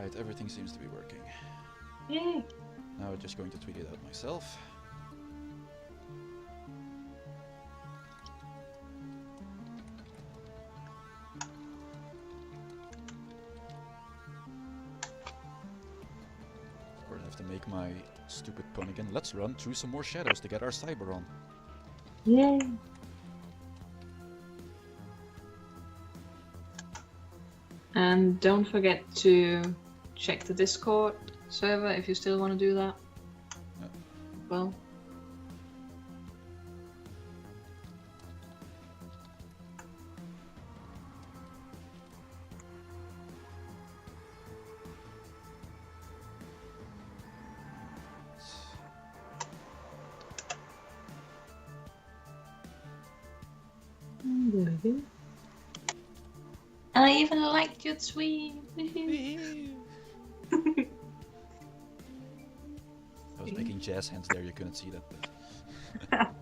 Alright, everything seems to be working. Yay! Now I'm just going to tweet it out myself. Of course I have to make my stupid pun again. Let's run through some more shadows to get our cyber on. Yay! And don't forget to check the Discord server if you still want to do that. Yeah. Well. I even liked your tweet. I was making jazz hands there, you couldn't see that. But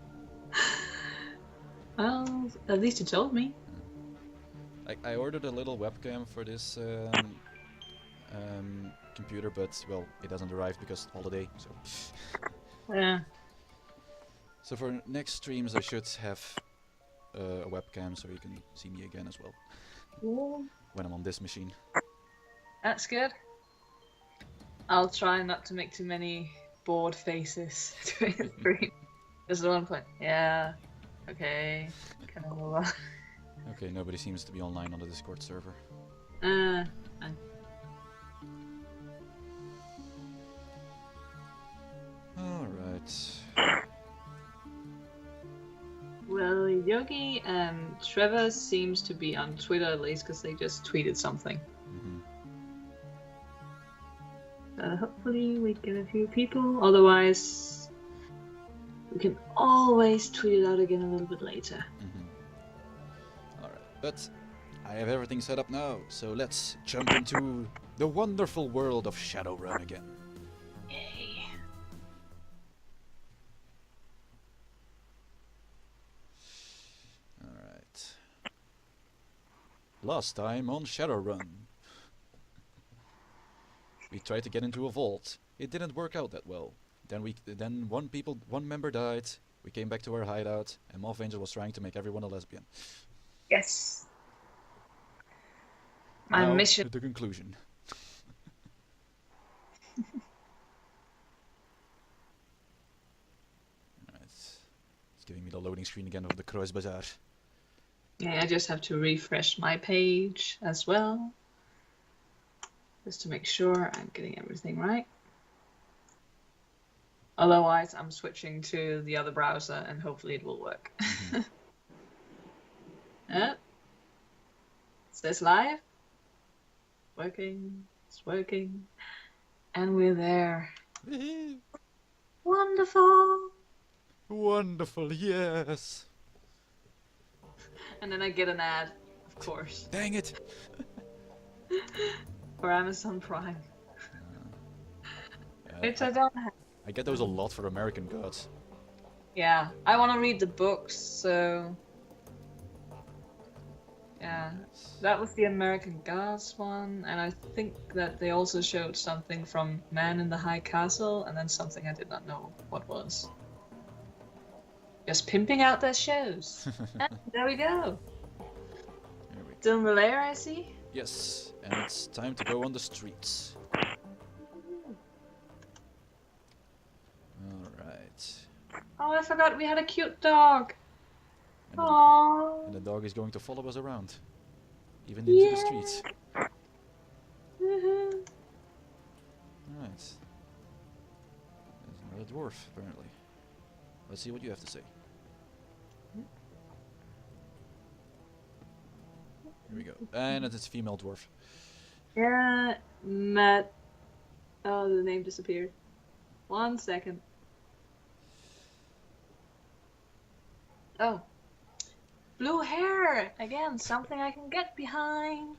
Well, at least you told me. I ordered a little webcam for this computer, but well, it hasn't arrived because holiday. So. Yeah. So for next streams, I should have a webcam so you can see me again as well. Yeah. When I'm on this machine. That's good. I'll try not to make too many bored faces during the stream. This is the one point. Yeah. Okay. Can I move on? Okay, nobody seems to be online on the Discord server. Fine. Alright. Well, Yogi and Trevor seems to be on Twitter at least because they just tweeted something. Hopefully we get a few people. Otherwise, we can always tweet it out again a little bit later. Alright, but I have everything set up now, so let's jump into the wonderful world of Shadowrun again. Yay. Alright. Last time on Shadowrun. We tried to get into a vault. It didn't work out that well. Then one member died. We came back to our hideout, and Mothangel was trying to make everyone a lesbian. Yes. My Now, mission. the conclusion. Alright. It's giving me the loading screen again of the Kruisbazaar. Yeah, I just have to refresh my page as well. Just to make sure I'm getting everything right. Otherwise, I'm switching to the other browser and hopefully it will work. Is this live? Working. It's working. And we're there. Wonderful. Wonderful, yes. And then I get an ad, of course, Dang it. for Amazon Prime. Which I I don't have. I get those a lot for American Gods. Yeah, I want to read the books, so yeah, that was the American Gods one, and I think that they also showed something from Man in the High Castle, and then something I did not know what was. Just pimping out their shows. And there we go. Here we go. Still in the lair, I see. Yes, and it's time to go on the streets. Alright. Oh, I forgot we had a cute dog. And Aww. the dog is going to follow us around. Even into the streets. Woohoo. Alright. There's another dwarf, apparently. Let's see what you have to say. Here we go. And it's a female dwarf. Yeah, Matt. Oh, the name disappeared. 1 second. Oh. Blue hair! Again, something I can get behind.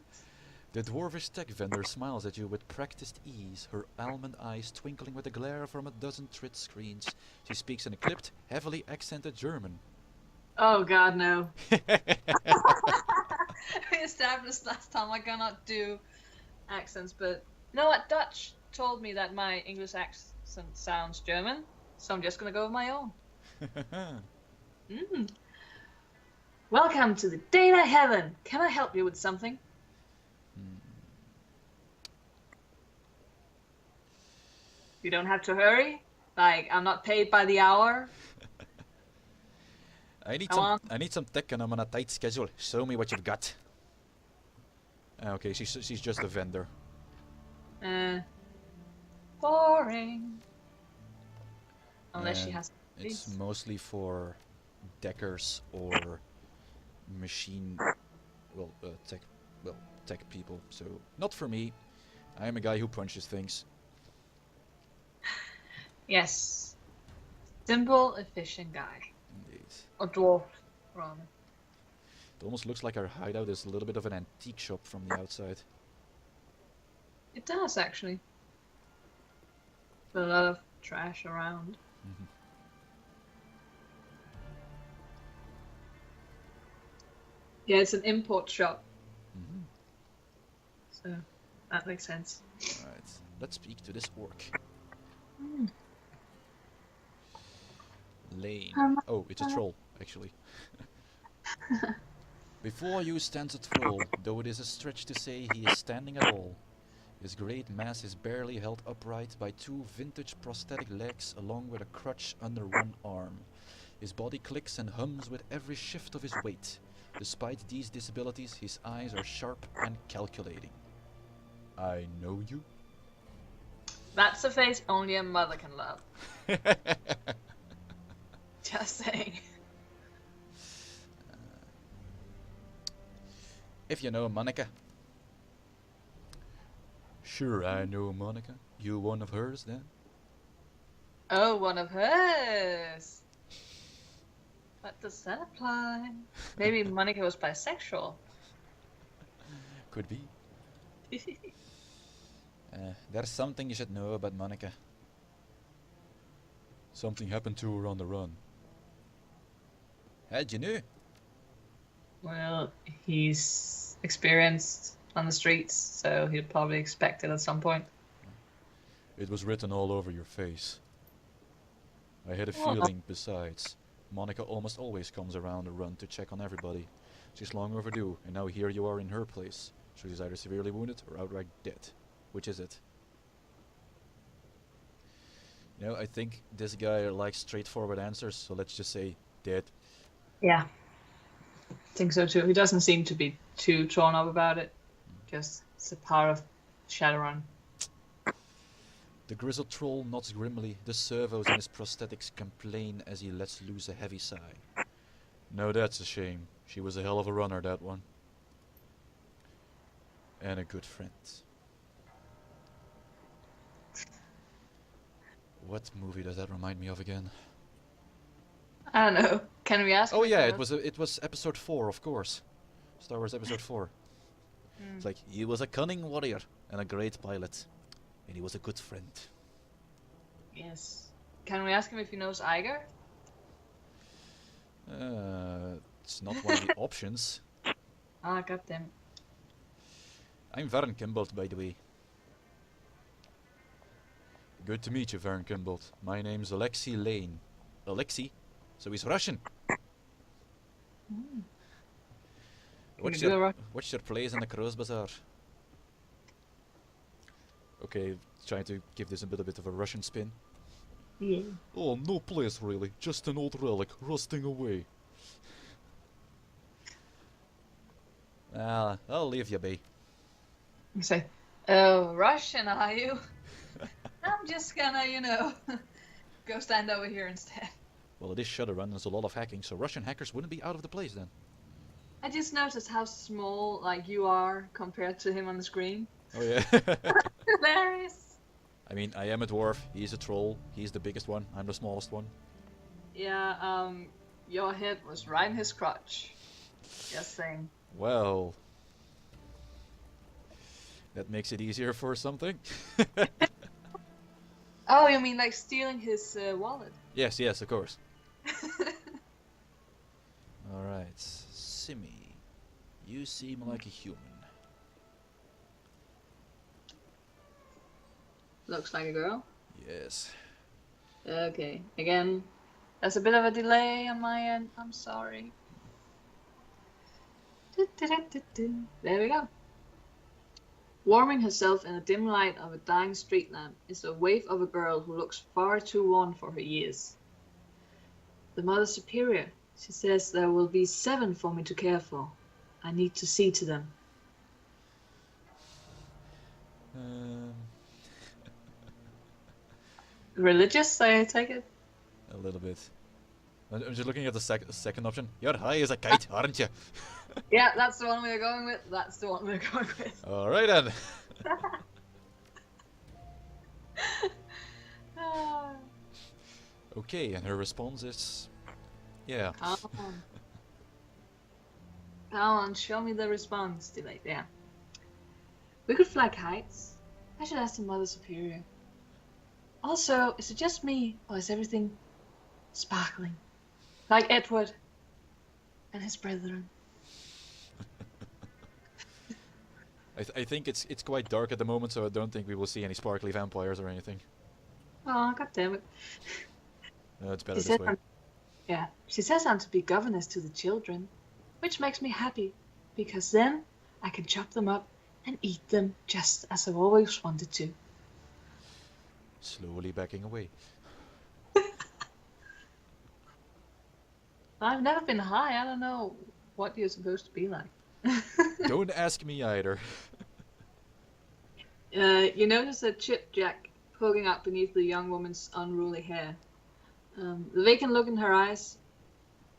The dwarvish tech vendor smiles at you with practiced ease, her almond eyes twinkling with the glare from a dozen trit screens. She speaks in a clipped, heavily accented German. Oh god, no. We established last time I cannot do accents, but You know what? Dutch told me that my English accent sounds German, so I'm just gonna go with my own. Mm. Welcome to the data heaven. Can I help you with something? You don't have to hurry. Like, I'm not paid by the hour. Come on. I need some tech and I'm on a tight schedule. Show me what you've got. Okay, she's just a vendor. Boring. Unless she has. It's mostly for deckers or machine, tech people. So not for me. I am a guy who punches things. Yes. Simple, efficient guy. Indeed. A dwarf, rather. It almost looks like our hideout is a little bit of an antique shop from the outside. It does, actually. With a lot of trash around. Mm-hmm. Yeah, it's an import shop. Mm-hmm. So, that makes sense. Alright, let's speak to this orc. Lane. Oh, it's a troll, actually. Before you stands a troll, though it is a stretch to say he is standing at all. His great mass is barely held upright by two vintage prosthetic legs along with a crutch under one arm. His body clicks and hums with every shift of his weight. Despite these disabilities, his eyes are sharp and calculating. I know you? That's a face only a mother can love. Just saying. If you know Monika. Sure, I know Monika. You one of hers, then? Oh, one of hers. What does that apply? Maybe Monika was bisexual. Could be. There's something you should know about Monika. Something happened to her on the run. How'd you know? Well, he's experienced on the streets, so he'd probably expect it at some point. It was written all over your face. I had a feeling, besides. Monika almost always comes around the run to check on everybody. She's long overdue, and now here you are in her place. She's either severely wounded or outright dead. Which is it? You know, I think this guy likes straightforward answers, so let's just say dead. Yeah. I think so too. He doesn't seem to be too torn up about it. Just, it's a part of Shadowrun. The grizzled troll nods grimly. The servos in his prosthetics complain as he lets loose a heavy sigh. No, that's a shame. She was a hell of a runner, that one. And a good friend. What movie does that remind me of again? I don't know. Can we ask? Oh yeah, it was episode 4, of course. Star Wars episode 4. It's like, he was a cunning warrior and a great pilot. And he was a good friend. Yes. Can we ask him if he knows Iger? It's not one of the options. Ah, goddamn. I'm Varren Kimbold, by the way. Good to meet you, Varren Kimbold. My name's Alexei Lane. Alexei? So he's Russian. What's your place in the Crows Bazaar? Okay, trying to give this a bit of a Russian spin. Yeah. Oh, no place really. Just an old relic, rusting away. I'll leave you be. You say, oh, Russian are you? I'm just gonna, go stand over here instead. Well, it is Shadowrun, there's a lot of hacking, so Russian hackers wouldn't be out of the place then. I just noticed how small, you are compared to him on the screen. Oh yeah. Hilarious. I mean, I am a dwarf, he's a troll, he's the biggest one, I'm the smallest one. Yeah, your head was right in his crotch. Just saying. Well, that makes it easier for something. Oh, you mean like stealing his wallet? Yes, of course. Alright, Simi, you seem like a human. Looks like a girl. Yes. Okay, again, there's a bit of a delay on my end. I'm sorry. There we go. Warming herself in the dim light of a dying street lamp is the waif of a girl who looks far too worn for her years. The Mother Superior, she says there will be 7 for me to care for. I need to see to them. Um, Religious, I take it? a little bit. I'm just looking at the second option. You're high as a kite, aren't you? Yeah, that's the one we're going with. That's the one we're going with. Alright then. Okay, and her response is... Yeah. Come on. Come on, show me the response. Delay, yeah. We could fly kites. I should ask the Mother Superior. Also, is it just me, or is everything sparkling? Like Edward and his brethren. I think it's quite dark at the moment, so I don't think we will see any sparkly vampires or anything. Oh, god damn it. It's better She this says way. yeah, she says I'm to be governess to the children, which makes me happy, because then I can chop them up and eat them just as I've always wanted to. Slowly backing away. I've never been high, I don't know what you're supposed to be like. Don't ask me either. You notice a chip-jack poking up beneath the young woman's unruly hair. The vacant look in her eyes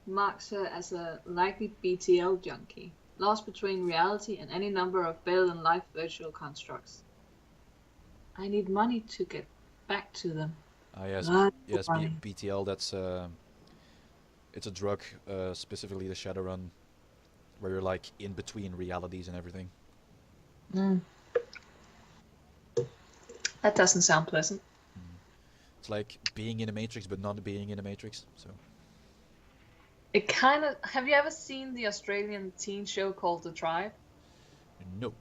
marks her as a likely BTL junkie, lost between reality and any number of better-than-life virtual constructs. I need money to get back to them. Yes, Lots of yes, money. BTL, that's it's a drug, specifically the Shadowrun, where you're like in between realities and everything. That doesn't sound pleasant. It's like being in a matrix but not being in a matrix. So It kind of... Have you ever seen the Australian teen show called The Tribe? no.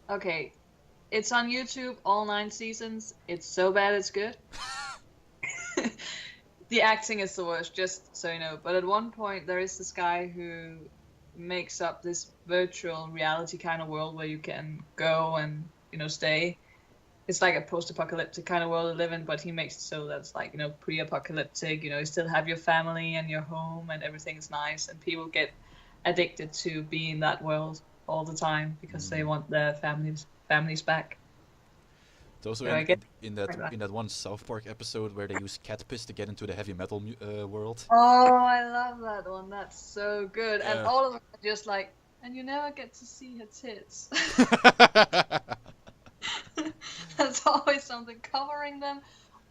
Okay, it's on YouTube, all 9 seasons. It's so bad it's good. The acting is the worst, just so you know. But at one point, there is this guy who makes up this virtual reality kind of world where you can go and, stay. It's like a post-apocalyptic kind of world to live in, but he makes it so that it's like, pre-apocalyptic. You still have your family and your home and everything's nice. And people get addicted to being in that world all the time because they want their families back. It's also So I get in that one South Park episode where they use cat piss to get into the heavy metal world. Oh, I love that one. That's so good. And Yeah. all of them are just like, and you never get to see her tits. There's always something covering them.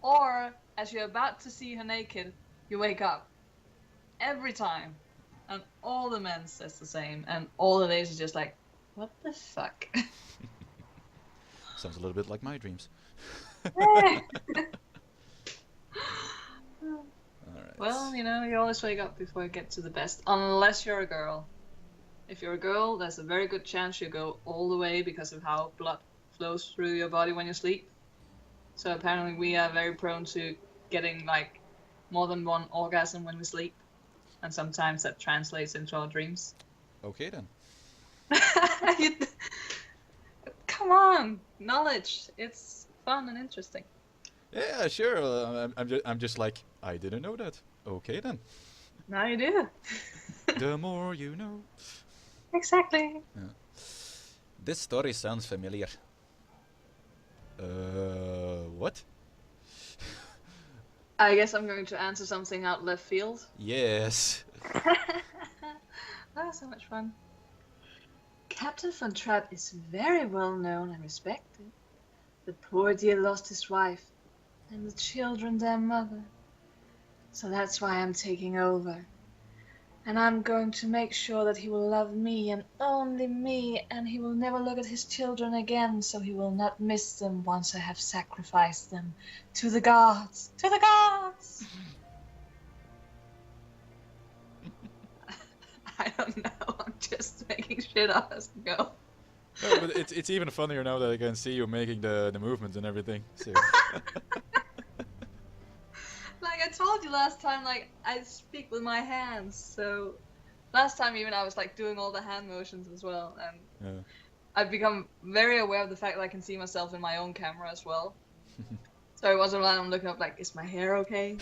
Or, as you're about to see her naked, you wake up. Every time. And all the men says the same. And all the ladies are just like, what the fuck? Sounds a little bit like my dreams. Alright. Alright. Well, you always wake up before you get to the best. Unless you're a girl. If you're a girl, there's a very good chance you go all the way because of how blood flows through your body when you sleep. So apparently we are very prone to getting like more than one orgasm when we sleep. And sometimes that translates into our dreams. Okay then. Come on, knowledge. It's fun and interesting. Yeah, sure. I'm just like, I didn't know that. Okay then. Now you do. The more you know. Exactly. Yeah. This story sounds familiar. What? I guess I'm going to answer something out left field. Yes. Oh, so much fun. Captain Von Trapp is very well known and respected. The poor dear lost his wife, and the children their mother. So that's why I'm taking over. And I'm going to make sure that he will love me and only me, and he will never look at his children again, so he will not miss them once I have sacrificed them to the gods. To the gods! I don't know, I'm just making shit up as I go. No, but it's even funnier now that I can see you making the movements and everything. So. Like I told you last time, like I speak with my hands. So last time even I was like doing all the hand motions as well, and Yeah. I've become very aware of the fact that I can see myself in my own camera as well. So it wasn't like I'm looking up like, is my hair okay?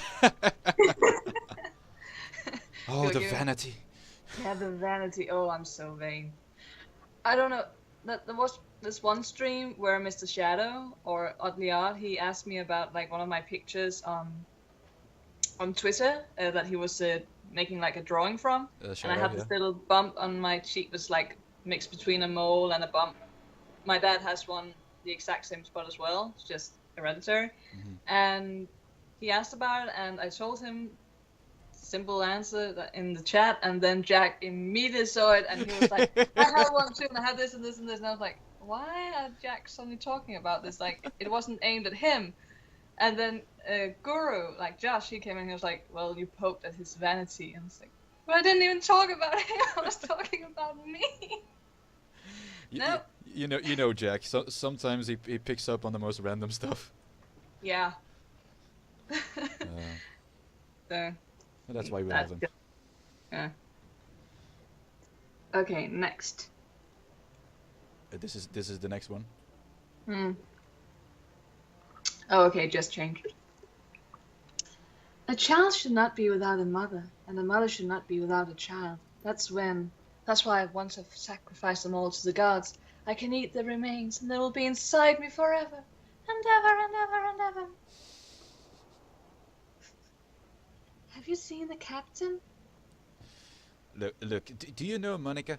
Oh, the vanity. Yeah, the vanity. Oh, I'm so vain. I don't know. There was this one stream where Mr. Shadow or Oddly Odd, he asked me about like one of my pictures on Twitter that he was making like a drawing from, and I had this little bump on my cheek, was like mixed between a mole and a bump. My dad has one the exact same spot as well. It's just hereditary. And he asked about it, and I told him simple answer in the chat, and then Jack immediately saw it, and he was like, I have one too, and I have this and this and this, and I was like, why are Jack suddenly talking about this? Like, it wasn't aimed at him. And then Guru, like Josh, he came in and he was like, well, you poked at his vanity, and I was like, well, I didn't even talk about him, I was talking about me. No. You know, Jack. So sometimes he picks up on the most random stuff. Yeah. So that's why we have him. Yeah. Okay, next. This is the next one. Oh, okay, just changed. A child should not be without a mother, and a mother should not be without a child. That's why once I've sacrificed them all to the gods, I can eat their remains, and they will be inside me forever, and ever, and ever, and ever. Have you seen the captain? Look. Do you know Monika?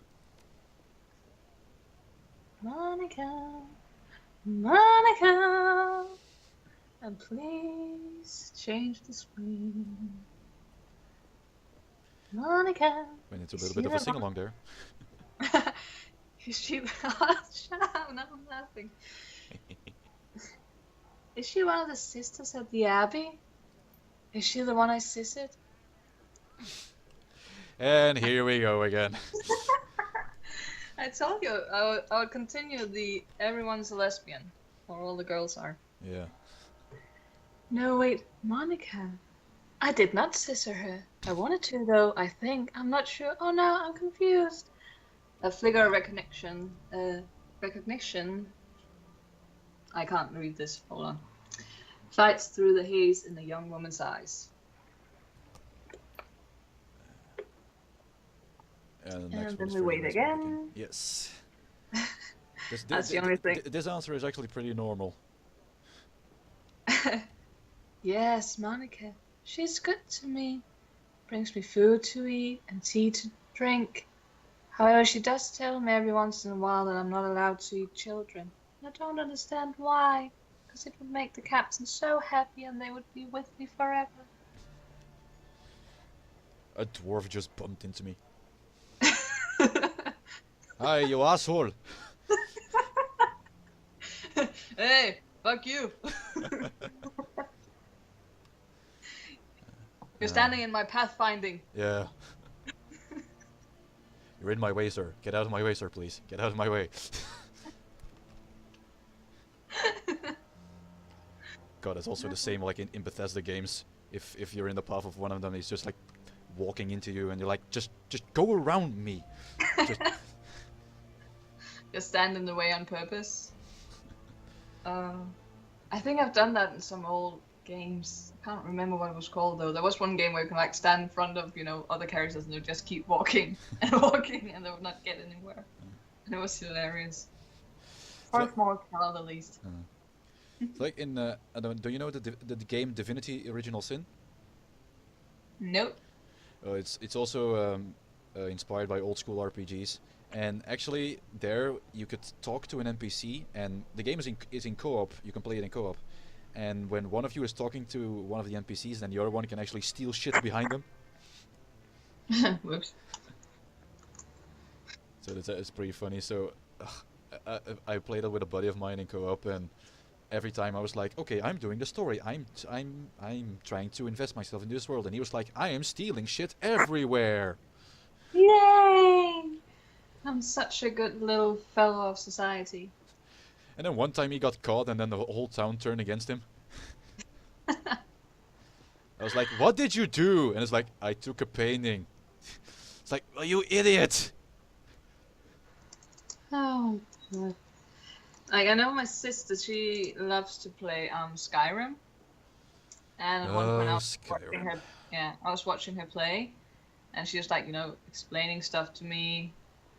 Monika, Monika, and please change the screen. Monika. Went into a little bit of a sing-along there. Is she? Shut up! Now I'm laughing. Is she one of the sisters at the Abbey? Is she the one I scissored? And here we go again. I told you I would continue the everyone's a lesbian, or all the girls are. Yeah. No, wait, Monika. I did not scissor her. I wanted to, though, I think. I'm not sure. Oh no, I'm confused. A figure recognition. Recognition. I can't read this. Hold on. Fights through the haze in a young woman's eyes. And then we wait again. Yes. That's the only thing. This answer is actually pretty normal. Yes, Monika. She's good to me. Brings me food to eat and tea to drink. However, she does tell me every once in a while that I'm not allowed to eat children. I don't understand why. Because it would make the captain so happy and they would be with me forever. A dwarf just bumped into me. Hi, you asshole! Hey, fuck you! You're standing in my pathfinding. Yeah. You're in my way, sir. Get out of my way, sir, please. Get out of my way. God, it's also the same like in Bethesda games. If you're in the path of one of them, he's just like walking into you, and you're like, just go around me. Just stand in the way on purpose. I think I've done that in some old games. I can't remember what it was called though. There was one game where you can like stand in front of, other characters and they would just keep walking and walking and they would not get anywhere. And it was hilarious. For a small child at least. It's like in, do you know the game Divinity Original Sin? Nope. It's also inspired by old school RPGs. And actually, there you could talk to an NPC, and the game is in co-op. You can play it in co-op, and when one of you is talking to one of the NPCs, then the other one can actually steal shit behind them. Whoops. So it's pretty funny. So I played it with a buddy of mine in co-op, and every time I was like, okay, I'm doing the story. I'm trying to invest myself in this world, and he was like, I am stealing shit everywhere. Yay! I'm such a good little fellow of society. And then one time he got caught, and then the whole town turned against him. I was like, "What did you do?" And it's like, "I took a painting." It's like, "Oh, you idiot!" Oh, God. Like, I know my sister, she loves to play Skyrim. And at one point I Oh, was watching Skyrim. her, yeah, I was watching her play, and she was like, explaining stuff to me.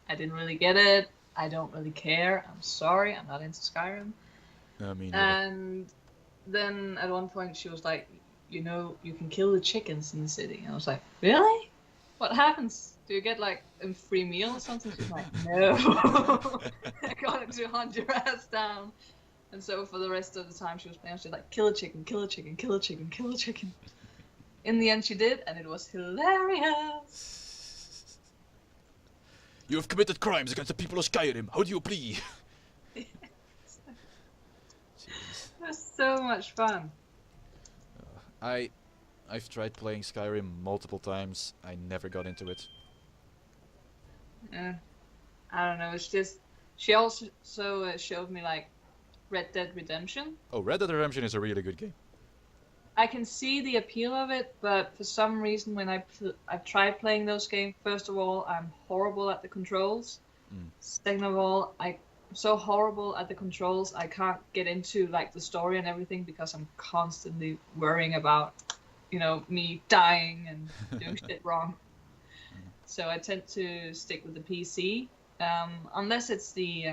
I didn't really get it. I don't really care. I'm sorry, I'm not into Skyrim. Me neither. And then at one point she was like, you can kill the chickens in the city. And I was like, really? What happens? Do you get like a free meal or something? She's like, no. I got to hunt your ass down. And so for the rest of the time she was playing, she was like, kill a chicken, kill a chicken, kill a chicken, kill a chicken. In the end she did, and it was hilarious. You have committed crimes against the people of Skyrim. How do you plead? It was so much fun. I've tried playing Skyrim multiple times. I never got into it. Yeah. I don't know, it's just, she also showed me like Red Dead Redemption. Oh, Red Dead Redemption is a really good game. I can see the appeal of it, but for some reason when I've tried playing those games, first of all, I'm horrible at the controls. Second of all, I'm so horrible at the controls, I can't get into like the story and everything because I'm constantly worrying about, me dying and doing shit wrong. So I tend to stick with the PC, unless it's the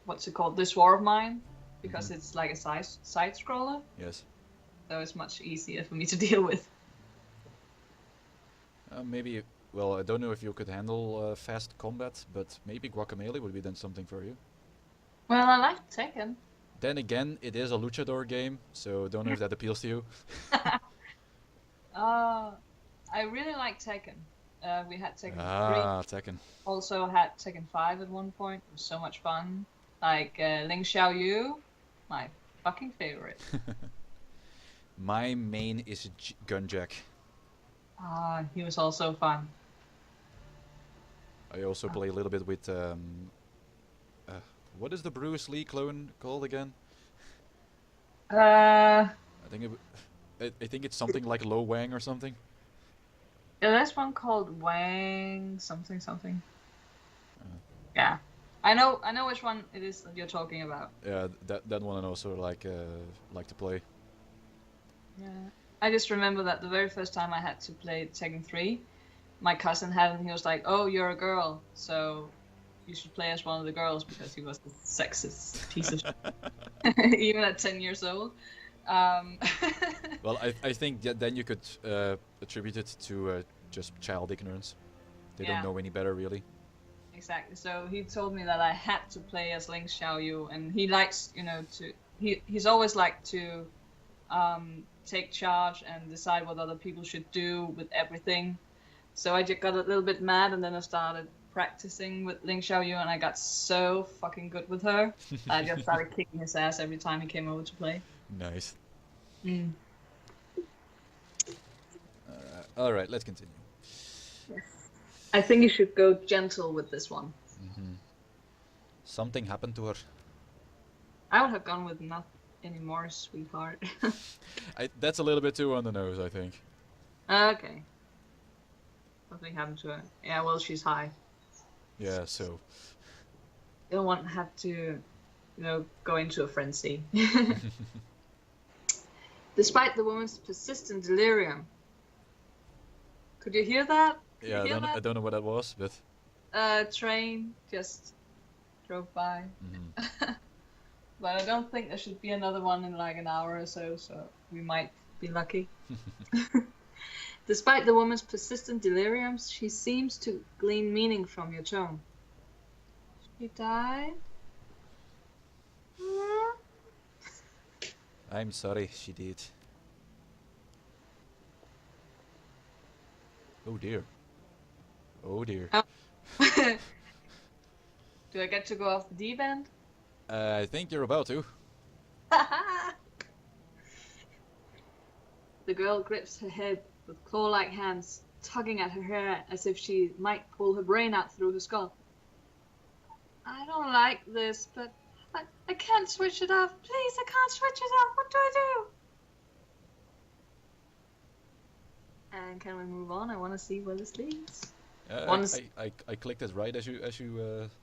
what's it called, This War of Mine, because it's like a side scroller. Yes. So it's much easier for me to deal with. Maybe. Well, I don't know if you could handle fast combat, but maybe Guacamelee would be then something for you. Well, I like Tekken. Then again, it is a luchador game, so don't know if that appeals to you. I really like Tekken. We had Tekken 3. Tekken. Also had Tekken 5 at one point. It was so much fun. Like Ling Xiaoyu, my fucking favorite. My main is Gunjack. He was also fun. I also play a little bit with what is the Bruce Lee clone called again? Yeah, I think I think it's something like Lo Wang or something. there's one called Wang something something. Yeah, I know which one it is that you're talking about. Yeah, that one I also like to play. Yeah, I just remember that the very first time I had to play Tekken 3, my cousin had it, and he was like, "Oh, you're a girl, so you should play as one of the girls," because he was a sexist piece of shit, even at 10 years old. Well, I think then you could attribute it to just child ignorance. They don't know any better, really. Exactly. So he told me that I had to play as Ling Xiaoyu, and he likes, he's always liked to take charge and decide what other people should do with everything. So I just got a little bit mad, and then I started practicing with Ling Xiaoyu, and I got so fucking good with her. I just started kicking his ass every time he came over to play. Nice. Mm. All right, let's continue. Yes. I think you should go gentle with this one. Something happened to her. I would have gone with not anymore, sweetheart. That's a little bit too on the nose, I think. Okay. Something happened to her. Yeah, well, she's high. Yeah, so. You don't want to have to, go into a frenzy. Despite the woman's persistent delirium. Could you hear that? Yeah, I don't know what that was, but. A train just drove by. But I don't think there should be another one in like an hour or so we might be lucky. Despite the woman's persistent deliriums, she seems to glean meaning from your tone. She died? I'm sorry, she did. Oh dear. Oh dear. Oh. Do I get to go off the deep end? I think you're about to. The girl grips her head with claw-like hands tugging at her hair as if she might pull her brain out through her skull. I don't like this, but I can't switch it off. Please, I can't switch it off. What do I do? And can we move on? I want to see where this leads. I clicked it right as you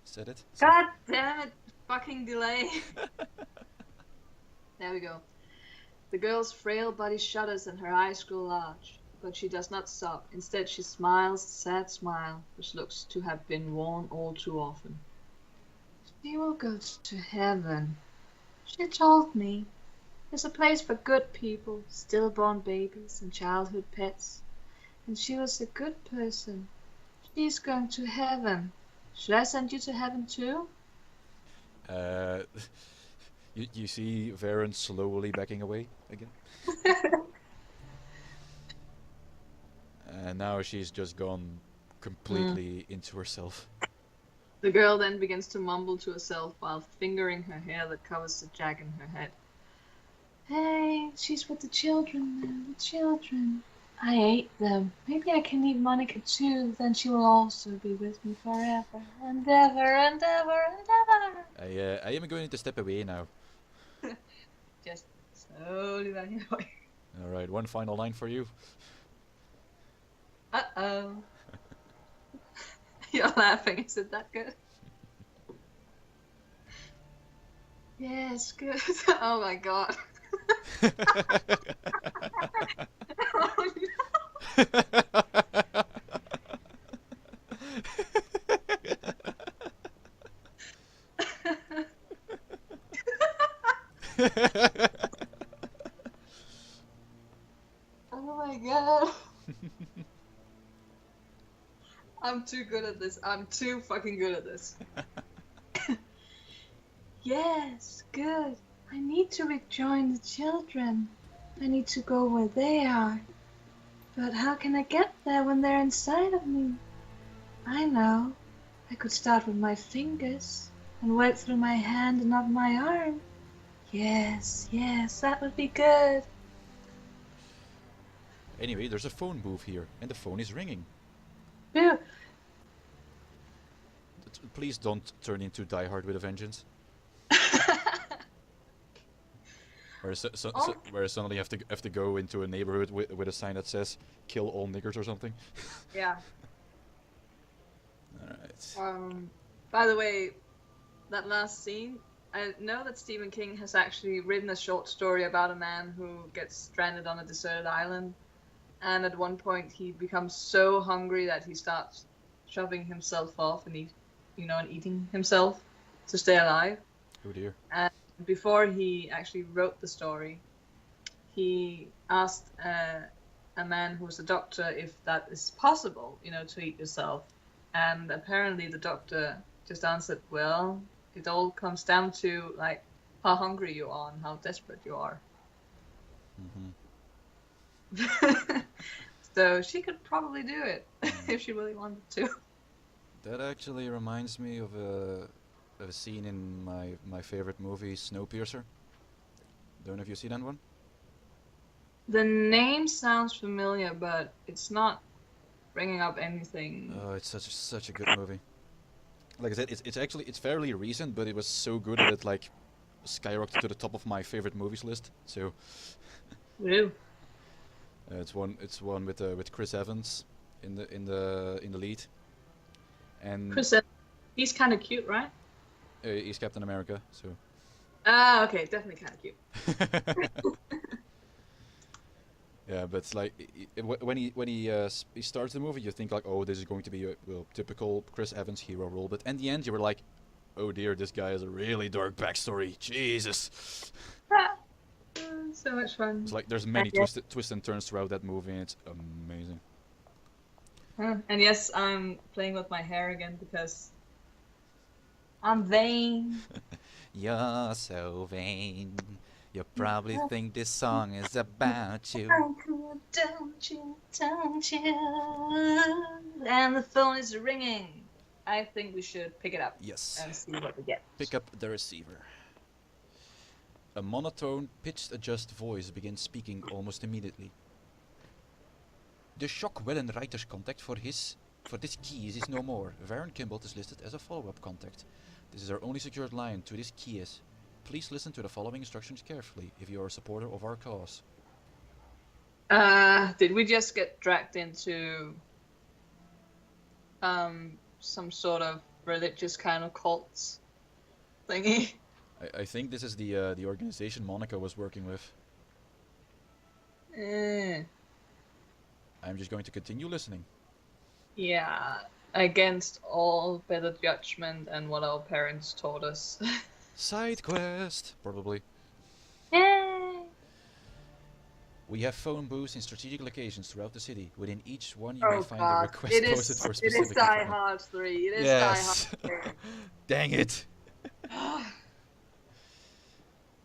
said it. So. God damn it! Fucking delay. There we go. The girl's frail body shudders and her eyes grow large, but she does not sob. Instead, she smiles a sad smile, which looks to have been worn all too often. She will go to heaven. She told me. There's a place for good people, stillborn babies, and childhood pets. And she was a good person. She's going to heaven. Should I send you to heaven too? You see Varren slowly backing away again. And now she's just gone completely into herself. The girl then begins to mumble to herself while fingering her hair that covers the jag in her head. Hey, she's with the children now, the children. I ate them. Maybe I can eat Monika too, then she will also be with me forever and ever and ever and ever. I am going to step away now. Just slowly backing away. Alright, one final line for you. Uh-oh. You're laughing, is it that good? Yes, good. Oh my god. Oh no. Oh my god. I'm too good at this. I'm too fucking good at this. Yes, good. I need to rejoin the children. I need to go where they are. But how can I get there when they're inside of me? I know. I could start with my fingers and work through my hand and up my arm. Yes, that would be good. Anyway, there's a phone booth here, and the phone is ringing. Phew. Please don't turn into Die Hard with a Vengeance. Where suddenly have to go into a neighborhood with a sign that says "Kill all niggers" or something. Yeah. Alright. By the way, that last scene, I know that Stephen King has actually written a short story about a man who gets stranded on a deserted island, and at one point he becomes so hungry that he starts shoving himself off and eating himself to stay alive. Oh dear. And before he actually wrote the story, he asked a man who was a doctor if that is possible, to eat yourself. And apparently the doctor just answered, well, it all comes down to, like, how hungry you are and how desperate you are. Mm-hmm. So she could probably do it if she really wanted to. That actually reminds me of a scene in my favorite movie, Snowpiercer. Don't know if you see that one? The name sounds familiar, but it's not bringing up anything. Oh, it's such a good movie. Like I said, it's fairly recent, but it was so good that it like skyrocketed to the top of my favorite movies list. So Woo. it's one with Chris Evans in the lead. And Chris Evans, he's kind of cute, right? he's Captain America, so. Ah, okay, definitely kind of cute. Yeah, but it's like when he starts the movie, you think like, oh, this is going to be a typical Chris Evans hero role, but in the end, you were like, oh dear, this guy has a really dark backstory. Jesus. So much fun. It's like there's many twists and turns throughout that movie, and it's amazing. And yes, I'm playing with my hair again because I'm vain. You're so vain. You probably think this song is about you. Don't you? And the phone is ringing. I think we should pick it up. Yes. And see what we get. Pick up the receiver. A monotone, pitched adjust voice begins speaking almost immediately. The shock Wellenreiter's contact for this keys is no more. Varren Kimbold is listed as a follow-up contact. This is our only secured line to this keys. Please listen to the following instructions carefully if you are a supporter of our cause. Did we just get dragged into some sort of religious kind of cults thingy? I think this is the organization Monika was working with. I'm just going to continue listening. Yeah, against all better judgment and what our parents taught us. Side quest, probably. Yay! We have phone booths in strategic locations throughout the city. Within each one, you may find a request posted for specific. It is Die Hard 3. It is yes. Die Hard 3. Dang it!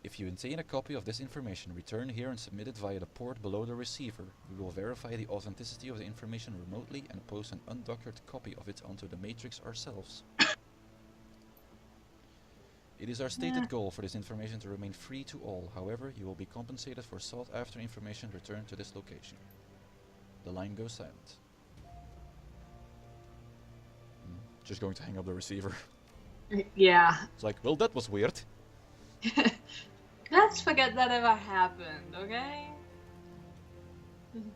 If you obtain a copy of this information, return here and submit it via the port below the receiver. We will verify the authenticity of the information remotely and post an undockered copy of it onto the Matrix ourselves. It is our stated goal for this information to remain free to all. However, you will be compensated for sought-after information returned to this location. The line goes silent. Just going to hang up the receiver. Yeah. It's like, well, that was weird. Let's forget that ever happened, okay?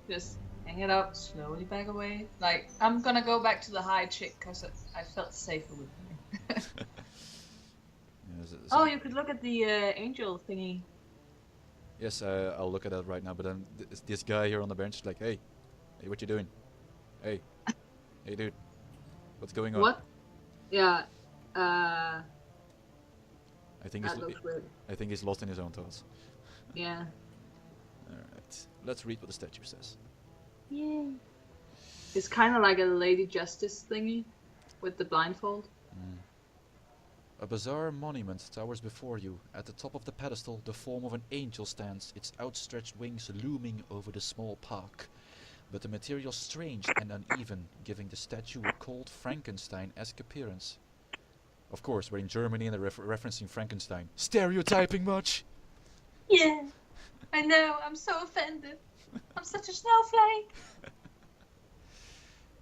Just hang it up, slowly back away. Like, I'm gonna go back to the high chick because I felt safer with her. Oh, you could look at the angel thingy. Yes, I'll look at that right now, but then this guy here on the bench is like, hey, what you doing? Hey, dude, what's going on? What? Yeah, I think that looks weird. I think he's lost in his own thoughts. Yeah. Alright, let's read what the statue says. Yeah. It's kind of like a Lady Justice thingy with the blindfold. A bizarre monument towers before you. At the top of the pedestal, the form of an angel stands, its outstretched wings looming over the small park. But the material strange and uneven, giving the statue a cold Frankenstein-esque appearance. Of course, we're in Germany and they're referencing Frankenstein. Stereotyping much? Yeah, I know, I'm so offended. I'm such a snowflake.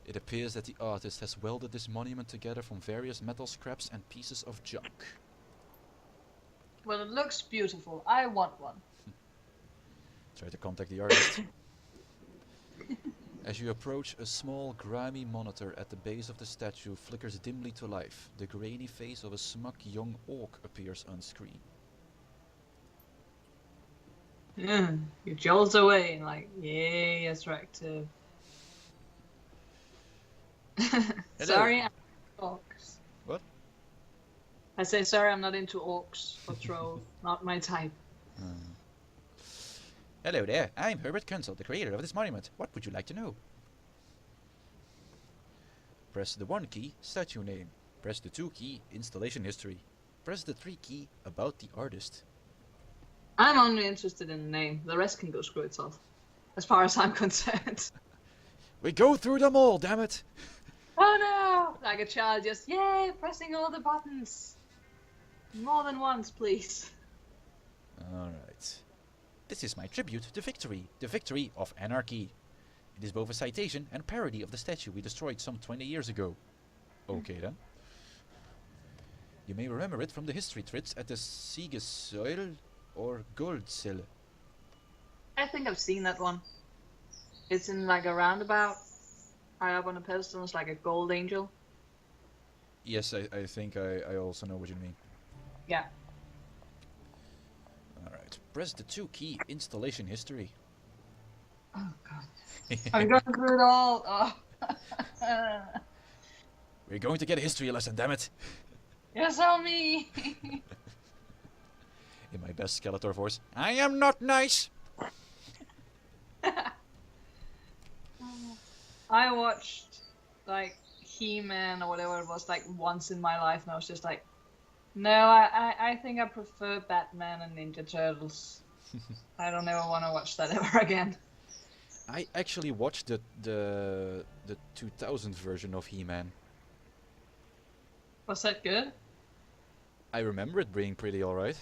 It appears that the artist has welded this monument together from various metal scraps and pieces of junk. Well, it looks beautiful. I want one. Try to contact the artist. As you approach, a small, grimy monitor at the base of the statue flickers dimly to life. The grainy face of a smug young orc appears on screen. He jolts away like, yay, attractive. Sorry, I'm into orcs. What? I say sorry, I'm not into orcs or trolls. Not my type. Hello there, I'm Herbert Kunzel, the creator of this monument. What would you like to know? Press the 1 key, statue name. Press the 2 key, installation history. Press the 3 key, about the artist. I'm only interested in the name. The rest can go screw itself. As far as I'm concerned. We go through them all, damn it! Oh no! Like a child just, yay, pressing all the buttons. More than once, please. Alright. This is my tribute to Victory, the victory of anarchy. It is both a citation and parody of the statue we destroyed some 20 years ago. Okay then. You may remember it from the history threads at the Siegessäule or Goldzelle. I think I've seen that one. It's in like a roundabout. High up on a pedestal, it's like a gold angel. Yes, I think I also know what you mean. Yeah. Alright, press the 2 key, installation history. Oh god. I'm going through it all. Oh. We're going to get a history lesson, damn it! Yes, on me! In my best Skeletor voice, I am not nice! I watched like He-Man or whatever it was like once in my life and I was just like, no, I think I prefer Batman and Ninja Turtles. I don't ever want to watch that ever again. I actually watched the 2000 version of He-Man. Was that good? I remember it being pretty alright.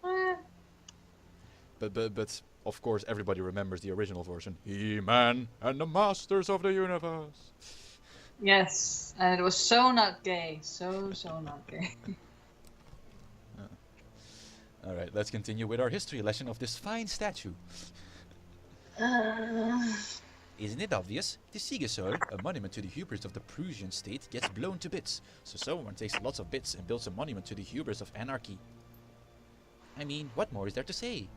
Eh. But of course, everybody remembers the original version. He-Man and the Masters of the Universe. Yes, and it was so not gay. So not gay. Alright, let's continue with our history lesson of this fine statue. Isn't it obvious? The Siegesäule, a monument to the hubris of the Prussian state, gets blown to bits. So someone takes lots of bits and builds a monument to the hubris of anarchy. I mean, what more is there to say?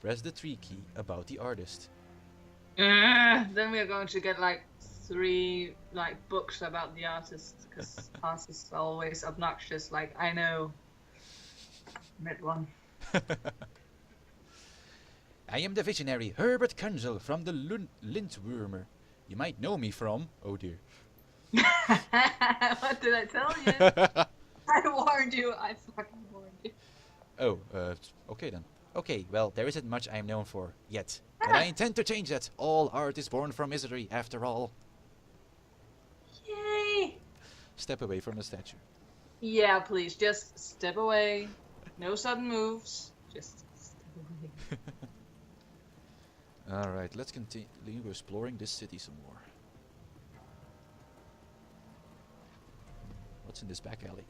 Press the 3 key about the artist. Then we are going to get like 3 like books about the artist, because artists are always obnoxious. Like, I know. Mid one. I am the visionary Herbert Kunzel from the Lindwurmer. You might know me from... Oh dear. What did I tell you? I warned you. I fucking warned you. Oh, okay then. Okay, well, there isn't much I am known for, yet. But I intend to change that. All art is born from misery, after all. Yay! Step away from the statue. Yeah, please, just step away. No sudden moves. Just step away. Alright, let's continue exploring this city some more. What's in this back alley?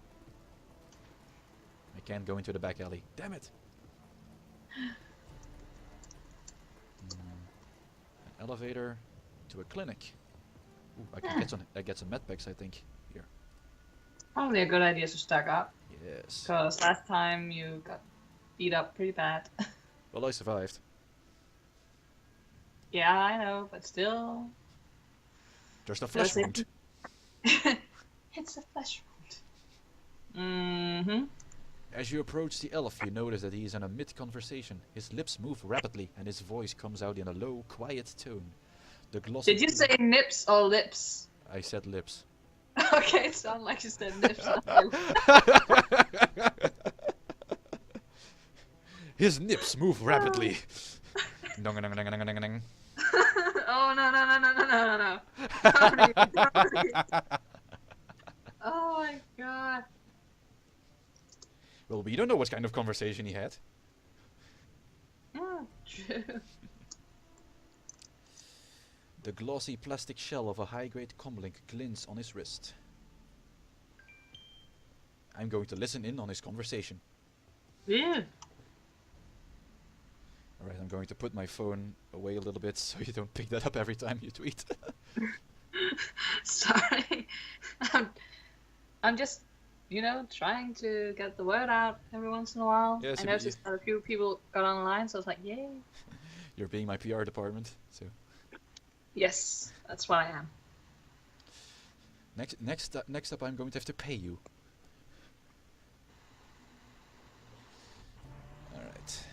I can't go into the back alley. Damn it! An elevator to a clinic. Ooh, I get some medpacks, I think. Here. Probably a good idea to stack up. Yes. Because last time you got beat up pretty bad. Well, I survived. Yeah, I know, but still. Just a flesh wound. It's a flesh wound. Mm-hmm. As you approach the elf, you notice that he is in a mid-conversation. His lips move rapidly, and his voice comes out in a low, quiet tone. The glossy... Did you say nips or lips? I said lips. Okay, it sounded like you said nips. His nips move rapidly. Oh, no. Don't. Oh my god. Well, we don't know what kind of conversation he had. True. The glossy plastic shell of a high-grade comlink glints on his wrist. I'm going to listen in on his conversation. Yeah. Alright, I'm going to put my phone away a little bit so you don't pick that up every time you tweet. Sorry. I'm just, trying to get the word out every once in a while. Yes, I noticed that a few people got online, so I was like, yay. You're being my PR department, so... Yes, that's what I am. Next up, I'm going to have to pay you. Alright.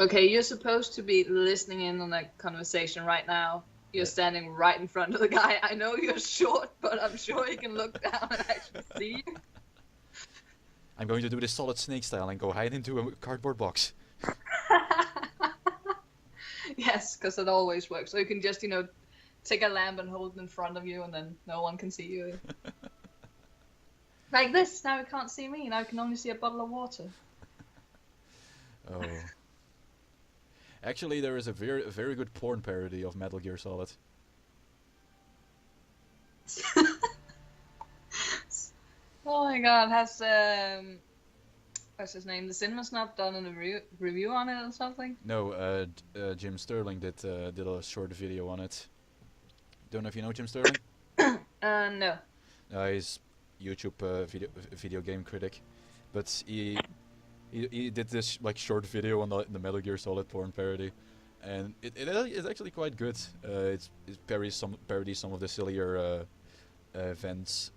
Okay, you're supposed to be listening in on that conversation right now. You're standing right in front of the guy. I know you're short, but I'm sure he can look down and actually see you. I'm going to do this solid snake style and go hide into a cardboard box. Yes, because it always works. So you can just, take a lamp and hold it in front of you, and then no one can see you. Like this, now you can't see me. Now you can only see a bottle of water. Oh. Actually, there is a very good porn parody of Metal Gear Solid. Oh my god, has what's his name? The Cinema Snob done a review on it or something? No, Jim Sterling did a short video on it. Don't know if you know Jim Sterling. No. He's YouTube video game critic, but he did this like short video on the Metal Gear Solid porn parody, and it is actually quite good. It parodies some of the sillier events,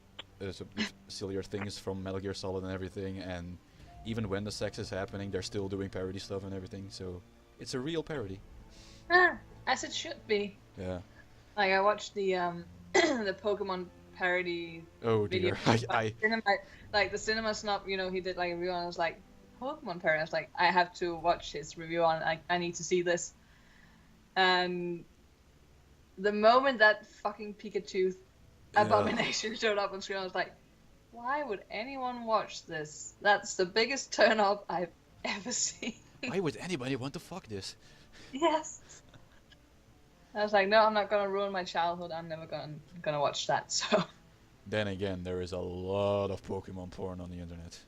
sillier things from Metal Gear Solid and everything, and even when the sex is happening, they're still doing parody stuff and everything. So it's a real parody. As it should be. Yeah. Like I watched the the Pokemon parody. Oh video. dear. Like the Cinema Snob, he did like a review on it. I was like, Pokemon parody. I was like, I have to watch his review on it. I need to see this. And the moment that fucking Pikachu abomination showed up on screen, I was like, why would anyone watch this? That's the biggest turn off I've ever seen. Why would anybody want to fuck this? Yes. I was like, no, I'm not gonna ruin my childhood. I'm never gonna watch that. So. Then again, there is a lot of Pokemon porn on the internet.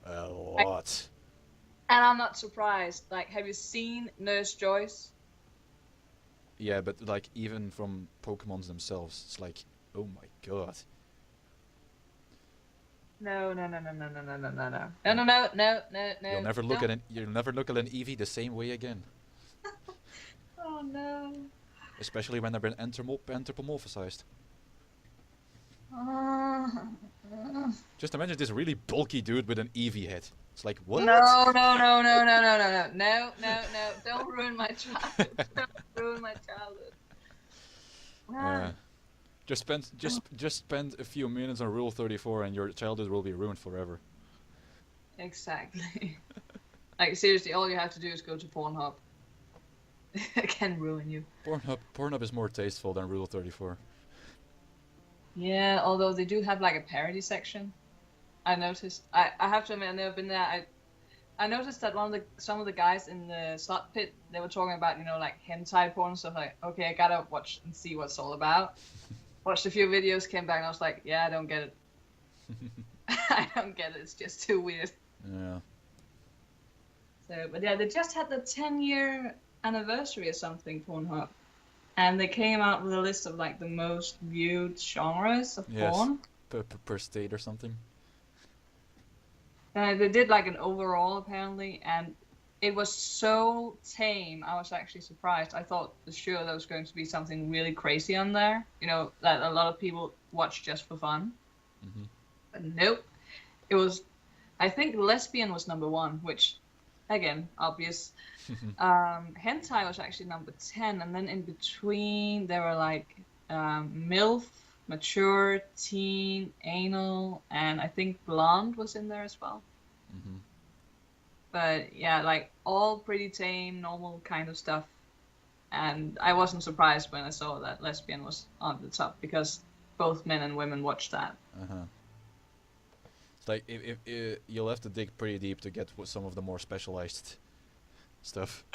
A lot. And I'm not surprised. Like, have you seen Nurse Joyce? Yeah, but like even from Pokemons themselves, it's like, oh my god. No. No. You'll never look at an Eevee the same way again. Oh no. Especially when they've been anthropomorphized. Just imagine this really bulky dude with an Eevee head. It's like, what? No. Don't ruin my childhood. Don't ruin my childhood. Just spend a few minutes on Rule 34 and your childhood will be ruined forever. Exactly. Like, seriously, all you have to do is go to Pornhub. It can ruin you. Pornhub is more tasteful than Rule 34. Yeah, although they do have like a parody section. I noticed. I have to admit, I've never been there. I noticed that some of the guys in the slot pit, they were talking about, you know, like hentai porn and stuff. Like, okay, I gotta watch and see what it's all about. Watched a few videos, came back, and I was like, yeah, I don't get it. I don't get it. It's just too weird. Yeah. So, but yeah, they just had the 10-year anniversary or something, Pornhub, and they came out with a list of like the most viewed genres of porn. Per state or something. They did like an overall apparently, and it was so tame. I was actually surprised. I thought for sure there was going to be something really crazy on there. You know, that a lot of people watch just for fun. Mm-hmm. But nope. It was, I think lesbian was number 1, which, again, obvious. Hentai was actually number 10, and then in between there were like MILF, mature, teen, anal, and I think blonde was in there as well. Mm-hmm. But yeah, like all pretty tame, normal kind of stuff. And I wasn't surprised when I saw that lesbian was on the top, because both men and women watch that. Uh-huh. It's like if you'll have to dig pretty deep to get some of the more specialized stuff.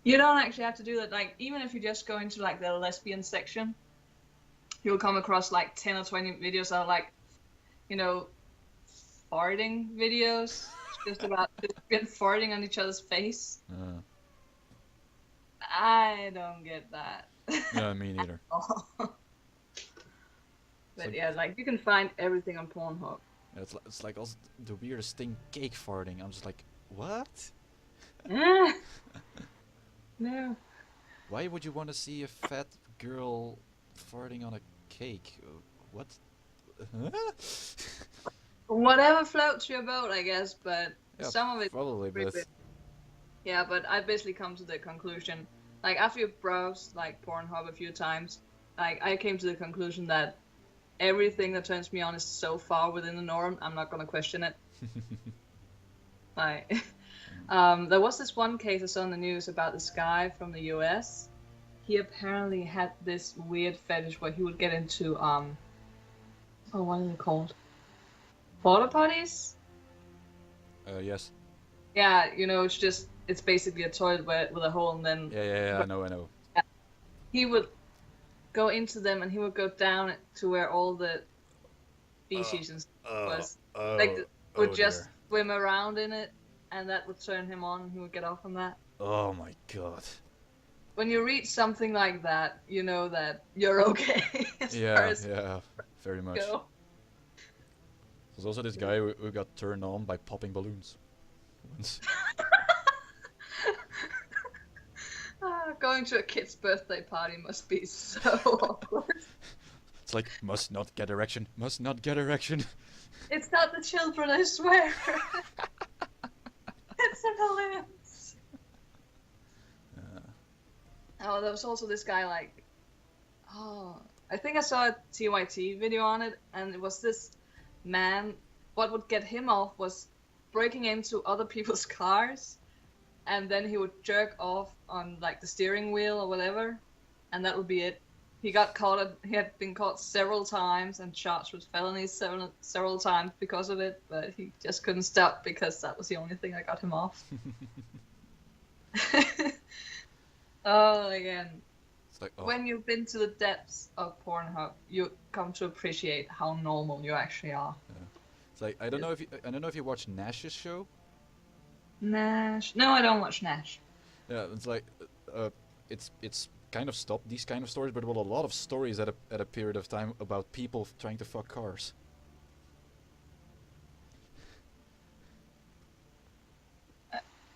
You don't actually have to do that. Like, even if you just go into like the lesbian section, you'll come across like 10 or 20 videos that are like, you know, farting videos. Just about just farting on each other's face. I don't get that. Yeah, me neither. But yeah, like you can find everything on Pornhub. Yeah, it's like also the weirdest thing, cake farting. I'm just like, what? No. Why would you want to see a fat girl farting on a cake? What? Whatever floats your boat, I guess, but Yeah, some of it probably, but yeah, but I basically come to the conclusion, like after you browse like Pornhub a few times, like I came to the conclusion that everything that turns me on is so far within the norm, I'm not gonna question it. Like, there was this one case I saw in the news about this guy from the US. He apparently had this weird fetish where he would get into oh, what are they called? Porta potties? yes. Yeah, you know, it's basically a toilet with a hole, and then Yeah, I know. he would go into them, and he would go down to where all the feces and stuff was. Would just swim around in it, and that would turn him on, and he would get off on that. Oh my god. When you read something like that, you know that you're okay. Yeah, very much. Go. There's also this guy who got turned on by popping balloons once. Going to a kid's birthday party must be so awkward. It's like, must not get erection. It's not the children, I swear. It's the balloons. Oh, there was also this guy, like, I think I saw a TYT video on it, and it was this man. What would get him off was breaking into other people's cars, and then he would jerk off on like the steering wheel or whatever, and that would be it. He got caught. He had been caught several times and charged with felonies several times because of it, but he just couldn't stop because that was the only thing that got him off. Oh, again. It's like, oh, When you've been to the depths of Pornhub, you come to appreciate how normal you actually are. yeah. It's like I don't know if you watch Nash's show. Nash? No, I don't watch Nash. Yeah, it's like it's kind of stopped these kind of stories, but there were a lot of stories at a period of time about people trying to fuck cars.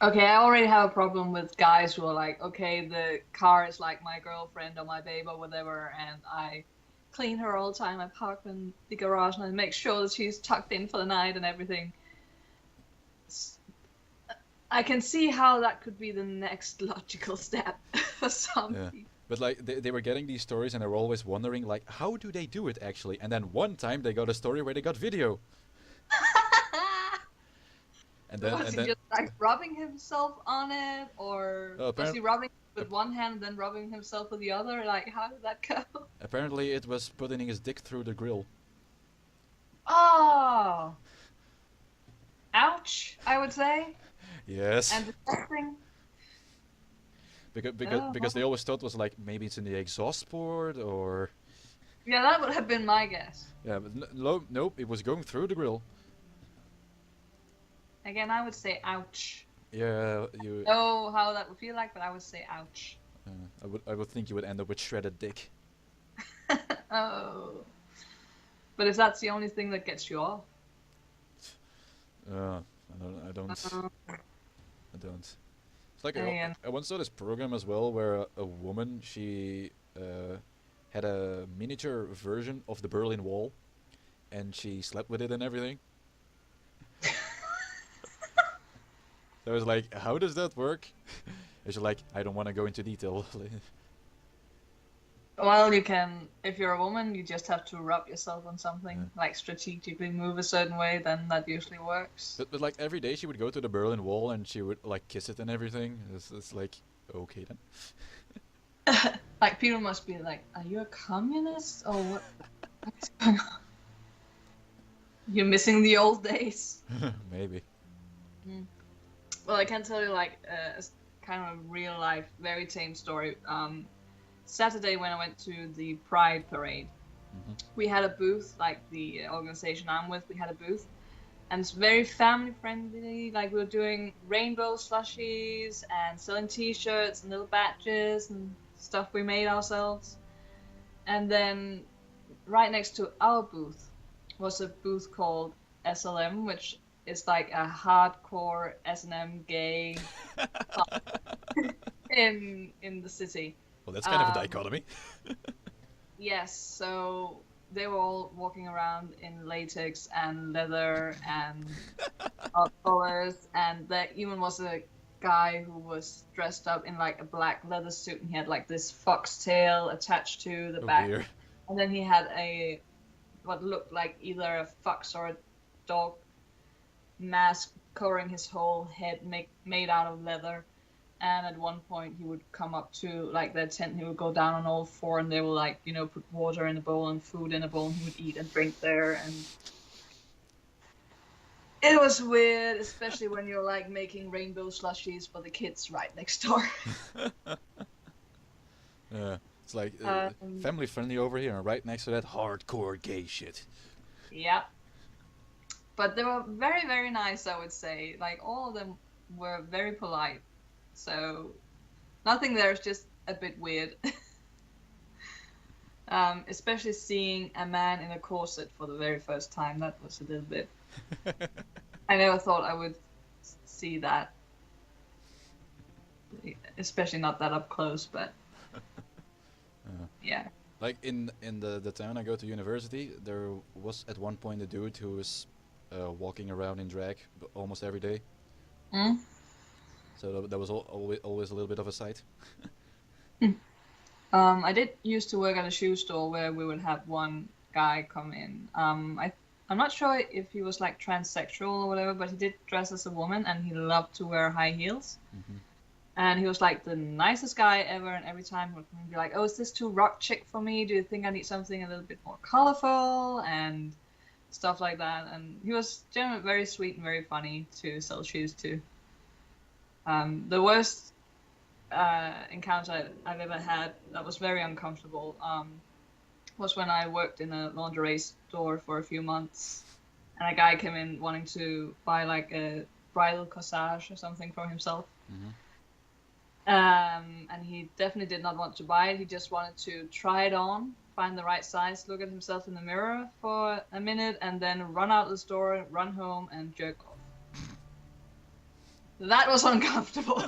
Okay, I already have a problem with guys who are like, okay, the car is like my girlfriend or my babe or whatever, and I clean her all the time. I park in the garage and I make sure that she's tucked in for the night and everything. I can see how that could be the next logical step for some Yeah. people. But like they were getting these stories and they were always wondering like how do they do it actually? And then one time they got a story where they got video. And then Was he just like rubbing himself on it, or was he rubbing with one hand and then rubbing himself with the other? Like, how did that go? apparently it was putting his dick through the grill. Oh, ouch! I would say. Yes. And disgusting. Because they always thought it was like maybe it's in the exhaust port or. Yeah, that would have been my guess. Yeah, but nope, it was going through the grill. Again, I would say ouch. Yeah, you. Know how that would feel like, but I would say ouch. I would think you would end up with shredded dick. Oh. But if that's the only thing that gets you off. I don't. It's like Yeah. I once saw this program as well where a woman she had a miniature version of the Berlin Wall, and she slept with it and everything. So I was like, how does that work? And she's like, I don't want to go into detail. Well, you can, if you're a woman, you just have to rub yourself on something, like strategically move a certain way, then that usually works. But like every day she would go to the Berlin Wall and she would like kiss it and everything. It's like, okay then. Like, people must be like, are you a communist? Or what? What's going on? You're missing the old days. Maybe. Well, I can tell you, like, kind of a real life, very tame story. Saturday when I went to the Pride Parade, we had a booth, like the organization I'm with, we had a booth, and it's very family friendly. Like, we were doing rainbow slushies and selling t-shirts and little badges and stuff we made ourselves. And then right next to our booth was a booth called SLM, which is like a hardcore S&M gay club in the city. Well, that's kind of a dichotomy. Yes, so they were all walking around in latex and leather and collars, and there even was a guy who was dressed up in like a black leather suit, and he had like this foxtail attached to the back. Dear. And then he had what looked like either a fox or a dog mask covering his whole head, made out of leather. And at one point he would come up to like their tent, he would go down on all four, and they will like, put water in a bowl and food in a bowl, and he would eat and drink there. And it was weird, especially when you're like making rainbow slushies for the kids right next door. Yeah, it's like family friendly over here, and right next to that hardcore gay shit. Yeah. But they were very, very nice, I would say. Like, all of them were very polite. So, nothing there is just a bit weird. Especially seeing a man in a corset for the very first time. That was a little bit... I never thought I would see that. Especially not that up close, but... Yeah. Like, in the town I go to university, there was at one point a dude who was walking around in drag almost every day. So that was always a little bit of a sight. I did used to work at a shoe store where we would have one guy come in. I'm not sure if he was like transsexual or whatever, but he did dress as a woman, and he loved to wear high heels. And he was like the nicest guy ever, and every time he would be like, oh, is this too rock chick for me? Do you think I need something a little bit more colorful? And stuff like that. And he was generally very sweet and very funny to sell shoes to. The worst encounter I've ever had that was very uncomfortable was when I worked in a lingerie store for a few months, and a guy came in wanting to buy like a bridal corsage or something for himself. Mm-hmm. And he definitely did not want to buy it. He just wanted to try it on, find the right size, look at himself in the mirror for a minute, and then run out the store, run home, and jerk off. That was uncomfortable.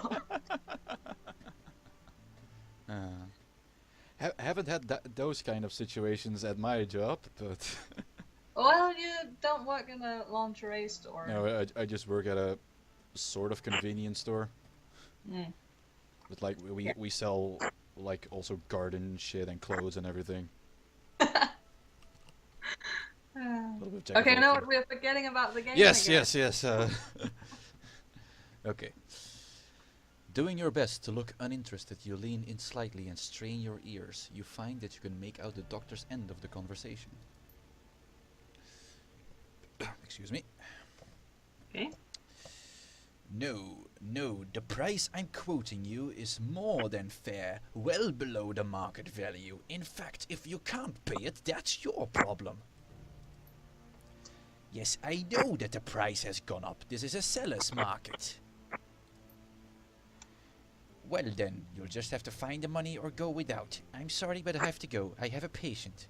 Haven't had those kind of situations at my job, but Well, you don't work in a lingerie store. no, I just work at a sort of convenience store. Mm. But like we sell like also garden shit and clothes and everything. A little bit of jack of Okay, all no, trades. we're forgetting about the game. Yes, again. yes. Okay. Doing your best to look uninterested, you lean in slightly and strain your ears. You find that you can make out the doctor's end of the conversation. Excuse me. Okay. No, the price I'm quoting you is more than fair, well below the market value. In fact, if you can't pay it, that's your problem. Yes, I know that the price has gone up. This is a seller's market. Well then, you'll just have to find the money or go without. I'm sorry, but I have to go. I have a patient.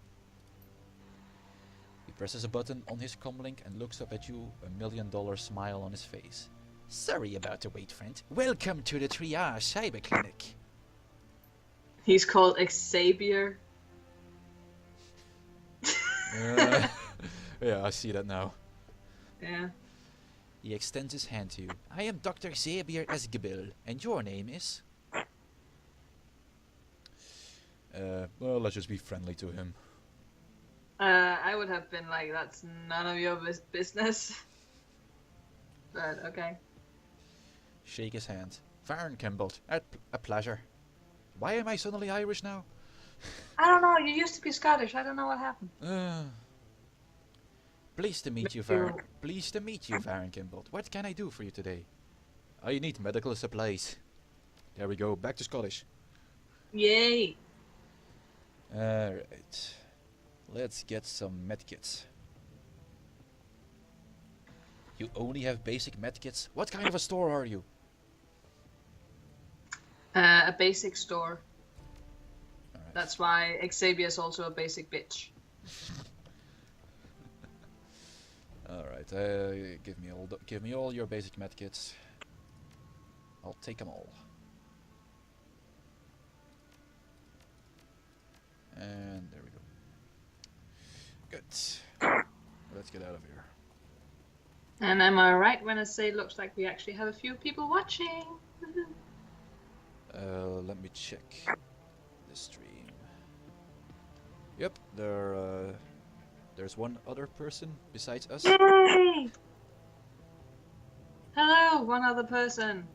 He presses a button on his comlink and looks up at you, $1 million smile on his face. Sorry about the wait, friend. Welcome to the Triage Cyber Clinic. He's called Xavier. Yeah, I see that now. Yeah. He extends his hand to you. I am Dr. Xavier Esgebil, and your name is? Well, let's just be friendly to him. I would have been like, that's none of your business. But okay. Shake his hand. Varren Kimbold, a pleasure. Why am I suddenly Irish now? I don't know. You used to be Scottish. I don't know what happened. Pleased to meet you, Varren. Pleased to meet you, Varren Kimbold. What can I do for you today? I need medical supplies. There we go. Back to Scottish. Yay. Alright. Let's get some medkits. You only have basic medkits? What kind of a store are you? A basic store. Alright. That's why Xavier's also a basic bitch. Alright, give me all your basic medkits. I'll take them all. And there we go. Good. Let's get out of here. And am I right when I say it looks like we actually have a few people watching? Let me check the stream. Yep, there's one other person besides us. Yay! Hello, one other person.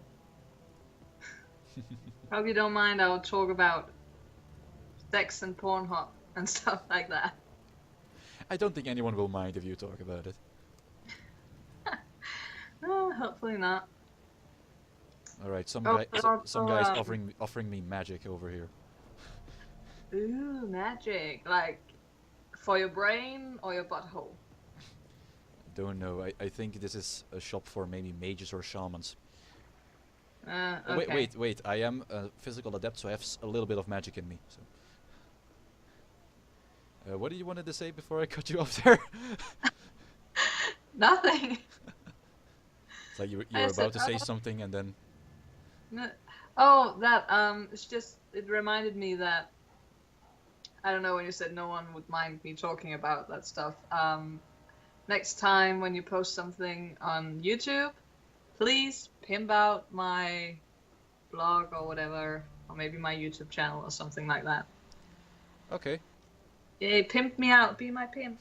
Hope you don't mind, I'll talk about sex and Pornhub and stuff like that. I don't think anyone will mind if you talk about it. Oh, hopefully not. Alright, some Oh, guy, but some also, guy's offering me magic over here. Ooh, magic. Like, for your brain or your butthole? Don't know. I think this is a shop for maybe mages or shamans. Okay. Wait. I am a physical adept, so I have a little bit of magic in me. So. What did you wanted to say before I cut you off there? Nothing. It's like you were I about said, to say something and then... No. Oh, that, it's just, it reminded me that, I don't know when you said no one would mind me talking about that stuff. Next time when you post something on YouTube, please pimp out my blog or whatever, or maybe my YouTube channel or something like that. Okay. Yay, pimp me out, be my pimp.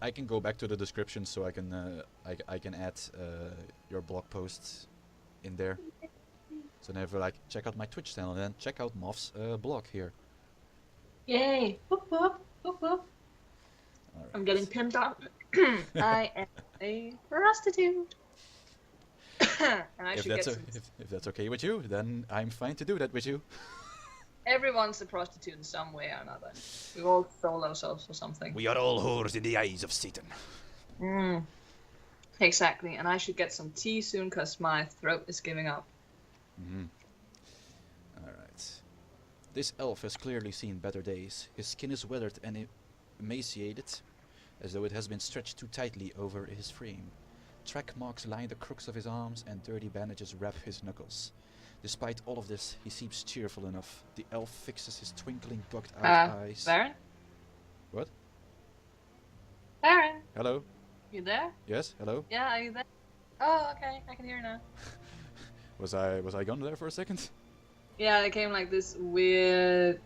I can go back to the description so I can add your blog posts in there. So never like check out my Twitch channel and then check out Moth's blog here. Yay, whoop whoop, whoop whoop. Alright. I'm getting pimped out. I am a prostitute. And I If should get that's, some. if that's okay with you, then I'm fine to do that with you. Everyone's a prostitute in some way or another. We all sold ourselves for something. We are all whores in the eyes of Satan. Mm, exactly. And I should get some tea soon because my throat is giving up. Alright. This elf has clearly seen better days. His skin is weathered and emaciated, as though it has been stretched too tightly over his frame. Track marks line the crooks of his arms and dirty bandages wrap his knuckles. Despite all of this, he seems cheerful enough. The elf fixes his twinkling, bugged-out eyes. Varren? What? Varren? Hello? You there? Yes? Hello? Yeah, are you there? Oh, okay. I can hear you now. Was I gone there for a second? Yeah, it came like this weird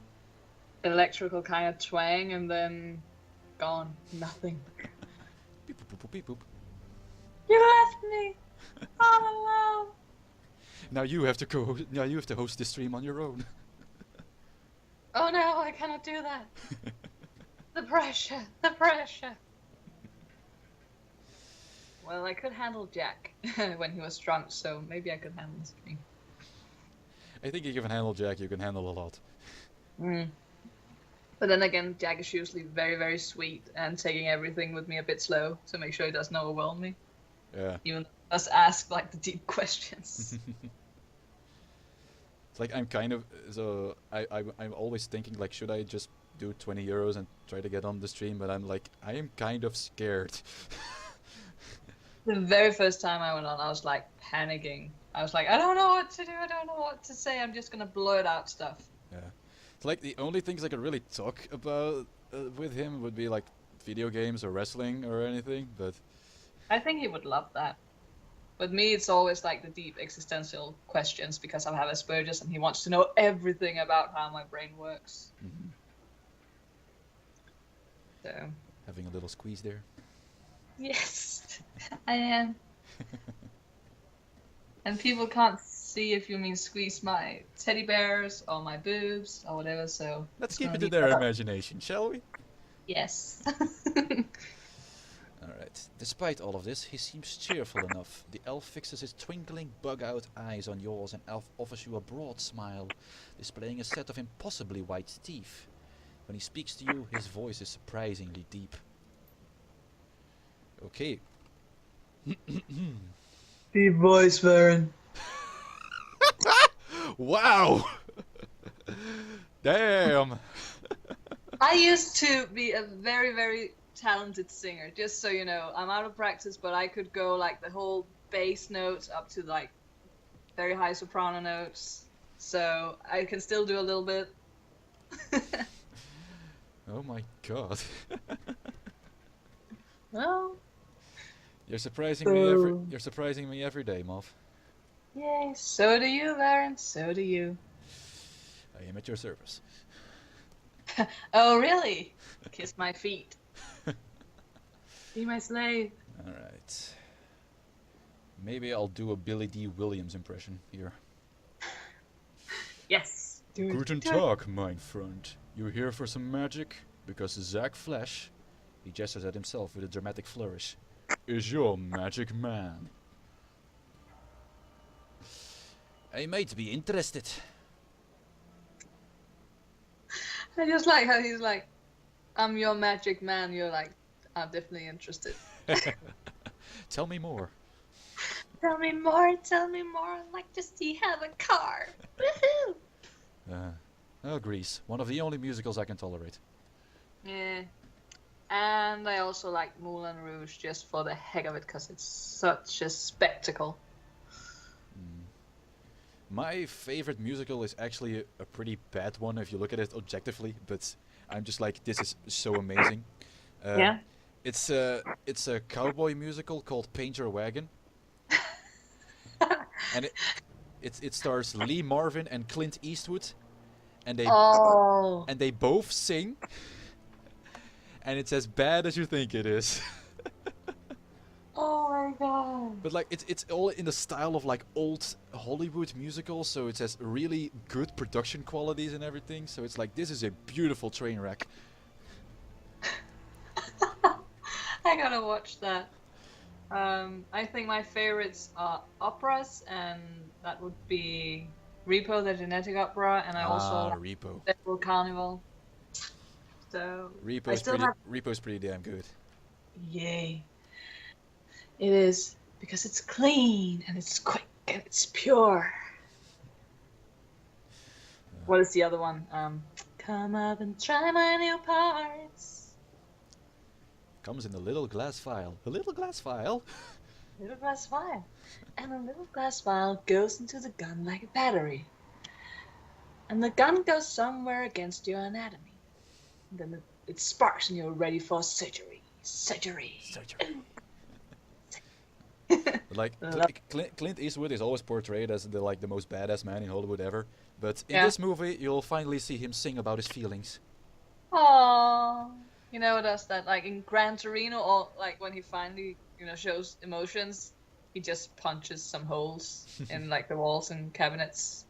electrical kind of twang and then gone. Nothing. Beep boop boop boop beep boop. You left me all alone. Now you have to go. Now you have to host this stream on your own. Oh no, I cannot do that. The pressure, the pressure. Well, I could handle Jack when he was drunk, so maybe I could handle the stream. I think if you can handle Jack, you can handle a lot. But then again, Jack is usually very, very sweet and taking everything with me a bit slow to make sure he doesn't overwhelm me. Yeah. Even us ask like the deep questions. It's like I'm kind of so I'm always thinking like, should I just do 20 euros and try to get on the stream? But I'm like, I am kind of scared. The very first time I went on, I was like panicking. I was like, I don't know what to do. I don't know what to say. I'm just gonna blurt out stuff. Yeah. It's like the only things I could really talk about with him would be like video games or wrestling or anything. But I think he would love that. With me, it's always like the deep existential questions because I have Asperger's and he wants to know everything about how my brain works. So. Having a little squeeze there. Yes, I am. And people can't see if you mean squeeze my teddy bears or my boobs or whatever, so... Let's keep it to their imagination, shall we? Yes. Alright. Despite all of this, he seems cheerful enough. The elf fixes his twinkling, bug-out eyes on yours and elf offers you a broad smile, displaying a set of impossibly white teeth. When he speaks to you, his voice is surprisingly deep. Okay. Deep voice, Varren. Wow! Damn! I used to be a very, very talented singer, just so you know. I'm out of practice, but I could go like the whole bass notes up to like very high soprano notes. So I can still do a little bit. Oh my god. Well, You're surprising me every day, Moth. yay, so do you, Varren, so do you. I am at your service. Oh, really? Kiss my feet. Be my slave. Alright. Maybe I'll do a Billy D. Williams impression here. Yes. Do it. Guten Do it. Tag, mein Freund. You here for some magic? Because Zack Flash, he gestures at himself with a dramatic flourish, is your magic man. I might be interested. I just like how he's like, I'm your magic man. You're like, I'm definitely interested. Tell me more. Tell me more, tell me more. I'd like to see have a car. Woohoo! Oh, Grease. One of the only musicals I can tolerate. Yeah. And I also like Moulin Rouge just for the heck of it, because it's such a spectacle. My favorite musical is actually a pretty bad one if you look at it objectively, but I'm just like, this is so amazing. Yeah. It's a cowboy musical called Paint Your Wagon. And it stars Lee Marvin and Clint Eastwood, and they both sing, and it's as bad as you think it is. Oh my god. But like it's all in the style of like old Hollywood musicals, so it has really good production qualities and everything. So it's like, this is a beautiful train wreck. I gotta watch that. I think my favorites are operas, and that would be Repo, the Genetic Opera, and I also Ah, like Repo. Devil Carnival. So I still have Repo's pretty damn good. yay. It is because it's clean and it's quick and it's pure. What is the other one? Come up and try my new parts. Comes in a little glass vial. A little glass vial? Little glass vial. And a little glass vial goes into the gun like a battery. And the gun goes somewhere against your anatomy. And then it sparks and you're ready for surgery. Surgery. Surgery. Like Clint Eastwood is always portrayed as the most badass man in Hollywood ever, but in this movie you'll finally see him sing about his feelings. Aww. You know, does that like in Gran Torino, or like when he finally shows emotions, he just punches some holes in like the walls and cabinets.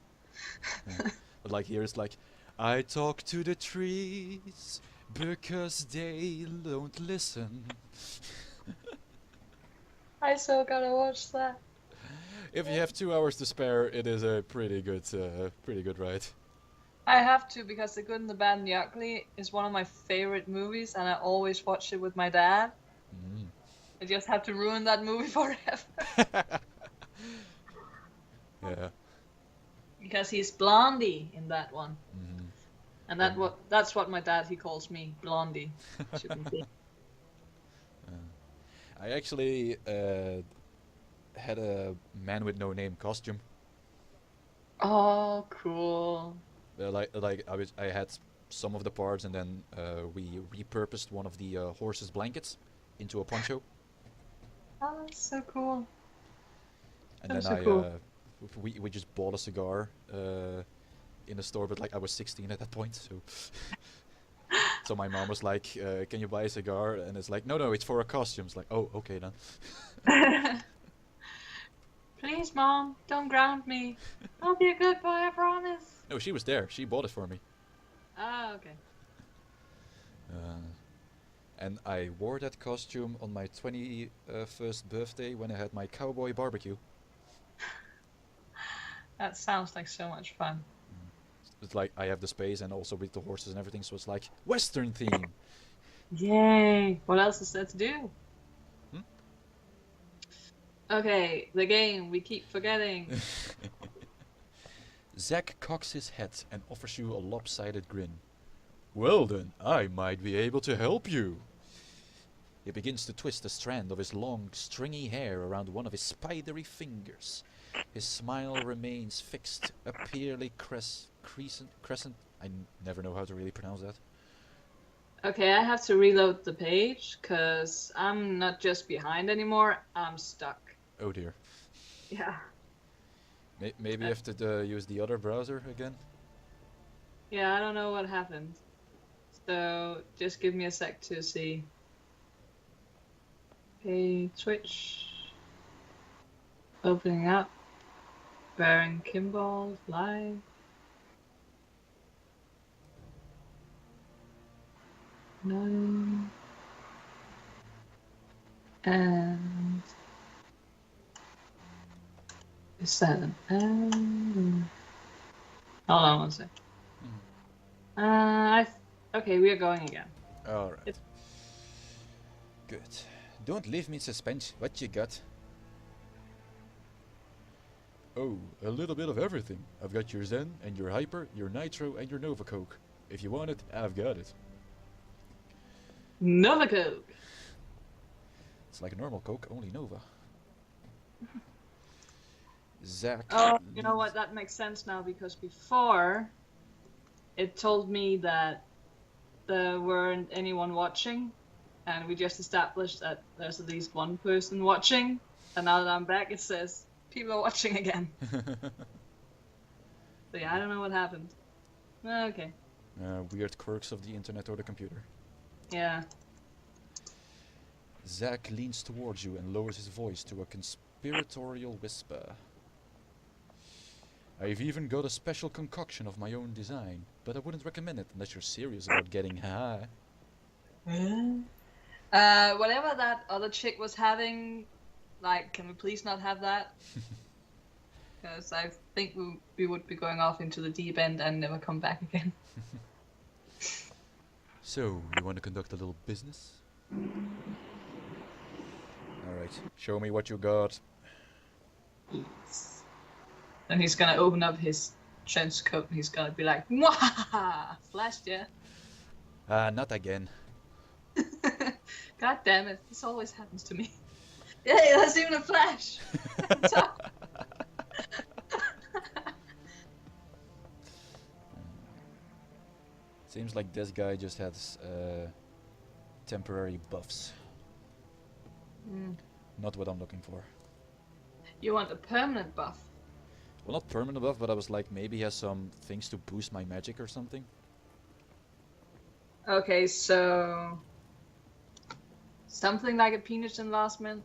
Yeah. But like here it's like, I talk to the trees because they don't listen. I so gotta watch that. If you have 2 hours to spare, it is a pretty good ride. I have to, because The Good and the Bad and the Ugly is one of my favorite movies, and I always watch it with my dad. Mm. I just have to ruin that movie forever. Yeah. Because he's Blondie in that one. Mm-hmm. And that's what my dad, he calls me, Blondie. I actually had a man with no name costume. Oh, cool. I had some of the parts, and then we repurposed one of the horse's blankets into a poncho. Oh, that's so cool. And then cool. We just bought a cigar in a store, but like I was 16 at that point, so so my mom was like, "Can you buy a cigar?" And it's like, "No, it's for a costume." It's like, "Oh, okay then." Please, Mom, don't ground me. I'll be a good boy, I promise. No, she was there. She bought it for me. Ah, okay. And I wore that costume on my 21st birthday when I had my cowboy barbecue. That sounds like so much fun. It's like I have the space and also with the horses and everything, so it's like Western theme. Yay! What else is there to do? Hmm? Okay, the game we keep forgetting. Zack cocks his head and offers you a lopsided grin. Well then, I might be able to help you. He begins to twist a strand of his long, stringy hair around one of his spidery fingers. His smile remains fixed, a pearly crescent. I never know how to really pronounce that. Okay, I have to reload the page, because I'm not just behind anymore, I'm stuck. Oh dear. Yeah. Maybe you have to use the other browser again? Yeah, I don't know what happened. So, just give me a sec to see. Okay, Twitch. Opening up. Varren Kimbold live. No. And 7. Hold on one sec. Okay, we are going again. Alright. Good. Don't leave me in suspense. What you got? Oh, a little bit of everything. I've got your Zen and your Hyper, your Nitro and your Nova Coke. If you want it, I've got it. Nova Coke! It's like a normal Coke, only Nova. Zack. Oh, you know what? That makes sense now, because before it told me that there weren't anyone watching, and we just established that there's at least one person watching, and now that I'm back it says people are watching again. So yeah, I don't know what happened. Okay. Weird quirks of the internet or the computer. Yeah. Zack leans towards you and lowers his voice to a conspiratorial whisper. I've even got a special concoction of my own design, but I wouldn't recommend it unless you're serious about getting high. Whatever that other chick was having Like, can we please not have that? Because I think we would be going off into the deep end and never come back again. So, you want to conduct a little business? Alright, show me what you got. Yes. And he's gonna open up his trench coat and he's gonna be like, "Mwahaha! Flashed ya!" Not again. God damn it, this always happens to me. Hey, that's even a flash! Seems like this guy just has temporary buffs. Not what I'm looking for. You want a permanent buff? Well, not permanent buff, but I was like, maybe he has some things to boost my magic or something. Okay, so something like a penis enlargement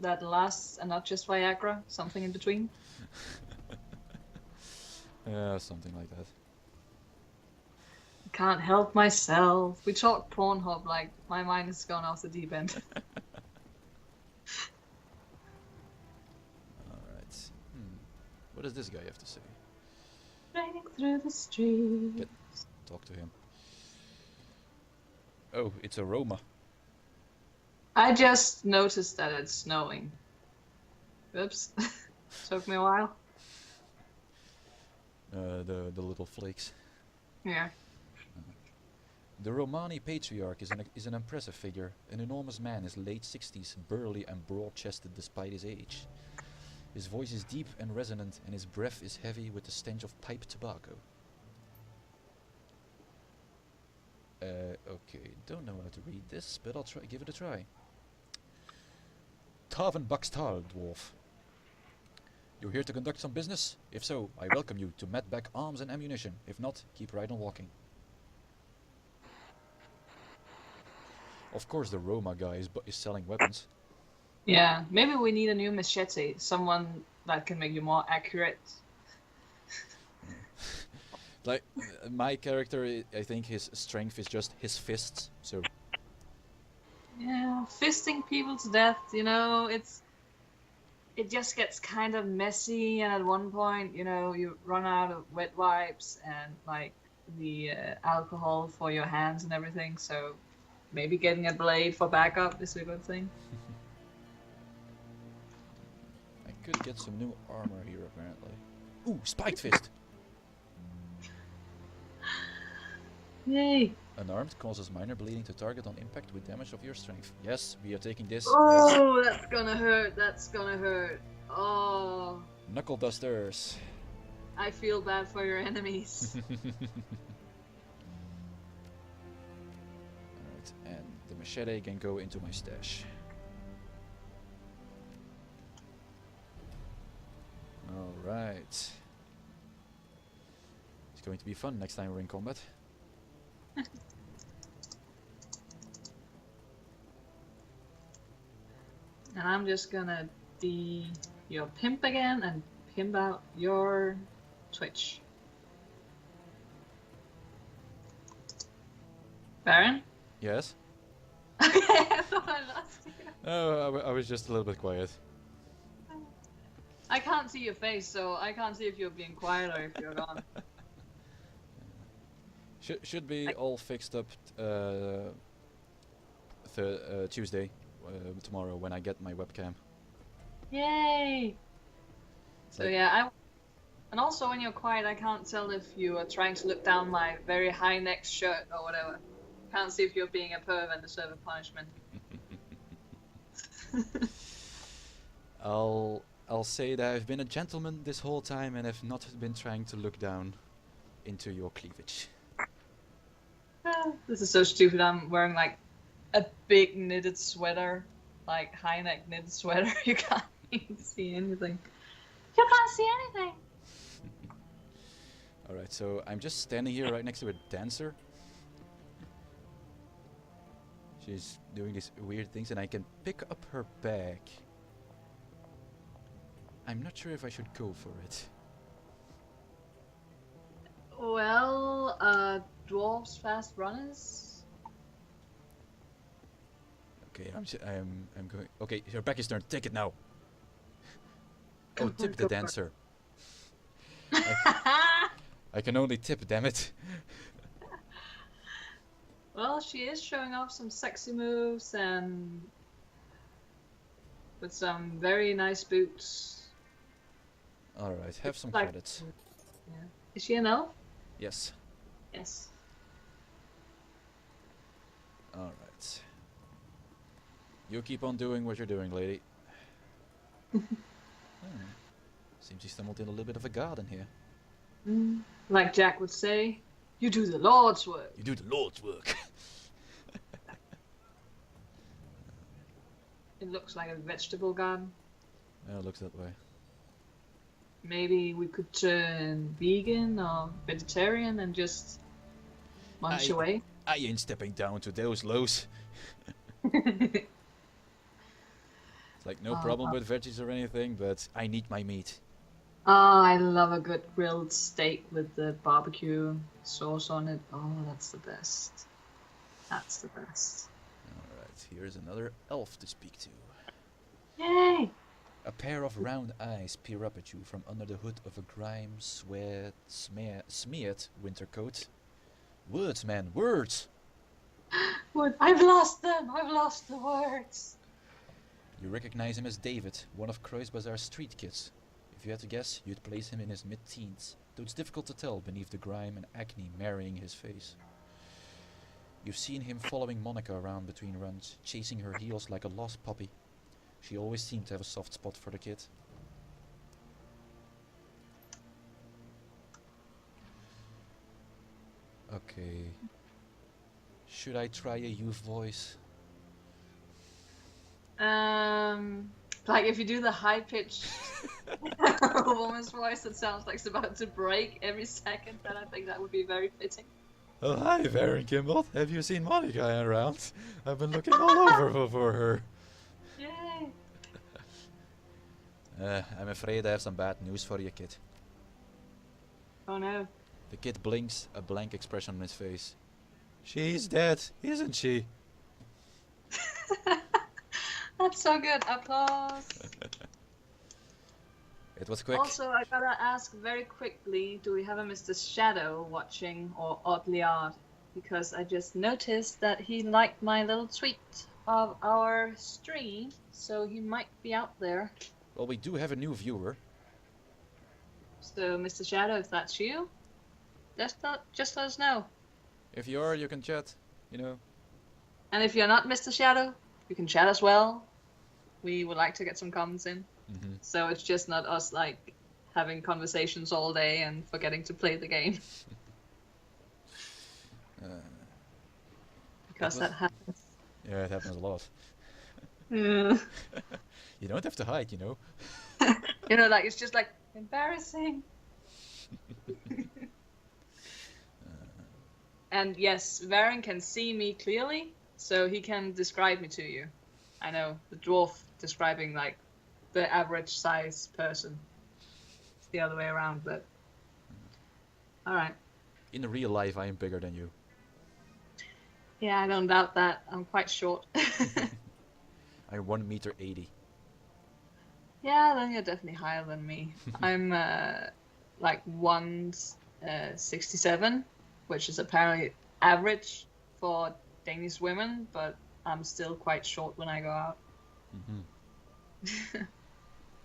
that lasts and not just Viagra, something in between. Yeah, something like that. Can't help myself. We talked Pornhub, like my mind has gone off the deep end. Alright. What does this guy have to say? Raining through the street. Talk to him. Oh, it's a Roma. I just noticed that it's snowing. Oops. Took me a while. The little flakes. Yeah. The Romani patriarch is an impressive figure, an enormous man, his late 60s, burly and broad-chested despite his age. His voice is deep and resonant, and his breath is heavy with the stench of pipe tobacco. Okay, don't know how to read this, but I'll give it a try. Taven Bakstal, dwarf. You're here to conduct some business? If so, I welcome you to met back arms and ammunition. If not, keep right on walking. Of course the Roma guy is selling weapons. Yeah, maybe we need a new machete. Someone that can make you more accurate. Like, my character, I think his strength is just his fists, so... Yeah, fisting people to death, you know, it just gets kind of messy, and at one point, you know, you run out of wet wipes and, like, the alcohol for your hands and everything, so maybe getting a blade for backup is a good thing. I could get some new armor here, apparently. Ooh, spiked fist! Yay! Unarmed, causes minor bleeding to target on impact with damage of your strength. Yes, we are taking this. Oh, yes. that's gonna hurt, that's gonna hurt. Oh. Knuckle dusters. I feel bad for your enemies. Alright, and the machete can go into my stash. Alright. It's going to be fun next time we're in combat. And I'm just gonna be your pimp again and pimp out your Twitch. Varren? Yes? Okay, I thought I lost you. Oh, I was just a little bit quiet. I can't see your face, so I can't see if you're being quiet or if you're gone. Should be all fixed up Tuesday, tomorrow, when I get my webcam. Yay! So Like- yeah, and also when you're quiet, I can't tell if you are trying to look down my very high neck shirt or whatever. Can't see if you're being a perv and deserve a punishment. I'll say that I've been a gentleman this whole time and have not been trying to look down into your cleavage. This is so stupid. I'm wearing like a big knitted sweater, like high neck knitted sweater. You can't even see anything. You can't see anything. Alright, so I'm just standing here right next to a dancer. She's doing these weird things and I can pick up her bag. I'm not sure if I should go for it. Well, Dwarves fast runners. Okay, I'm going. Okay, Rebecca's turn. Take it now. Oh, tip the Go for it. dancer. I can only tip, damn it. Well, she is showing off some sexy moves and with some very nice boots. Alright, have some Like, credits. yeah. Is she an elf? Yes. Yes. Alright. You keep on doing what you're doing, lady. Seems you stumbled in a little bit of a garden here. Like Jack would say, you do the Lord's work. You do the Lord's work. It looks like a vegetable garden. Yeah, it looks that way. Maybe we could turn vegan or vegetarian and just munch away. I ain't stepping down to those lows. It's like no problem with veggies or anything, but I need my meat. Oh, I love a good grilled steak with the barbecue sauce on it. Oh, that's the best. That's the best. Alright, here's another elf to speak to. Yay! A pair of round eyes peer up at you from under the hood of a smeared winter coat. Words, man, words! What? I've lost them! I've lost the words! You recognize him as David, one of Kreuzbazar's street kids. If you had to guess, you'd place him in his mid-teens, though it's difficult to tell beneath the grime and acne marrying his face. You've seen him following Monika around between runs, chasing her heels like a lost puppy. She always seemed to have a soft spot for the kid. Okay. Should I try a youth voice? Like if you do the high-pitched woman's voice that sounds like it's about to break every second, then I think that would be very fitting. Oh, hi, Varren Kimbold. Have you seen Monika around? I've been looking all over for her. Yay! I'm afraid I have some bad news for you, kid. Oh no. The kid blinks, a blank expression on his face. She's dead, isn't she? That's so good. Applause. It was quick. Also, I gotta ask very quickly, do we have a Mr. Shadow watching or oddly odd? Because I just noticed that he liked my little tweet of our stream, so he might be out there. Well, we do have a new viewer. So, Mr. Shadow, if that's you, just let us know. If you are, you can chat, you know. And if you're not Mr. Shadow, you can chat as well. We would like to get some comments in. So it's just not us like having conversations all day and forgetting to play the game. Because that happens. Yeah, it happens a lot. Yeah. You don't have to hide, you know. You know, like it's just like embarrassing. And yes, Varren can see me clearly, so he can describe me to you. I know, the dwarf describing like the average size person. It's the other way around, but alright. In real life, I am bigger than you. Yeah, I don't doubt that. I'm quite short. I'm 1.80 m. Yeah, then you're definitely higher than me. I'm like 167, which is apparently average for Danish women, but I'm still quite short when I go out.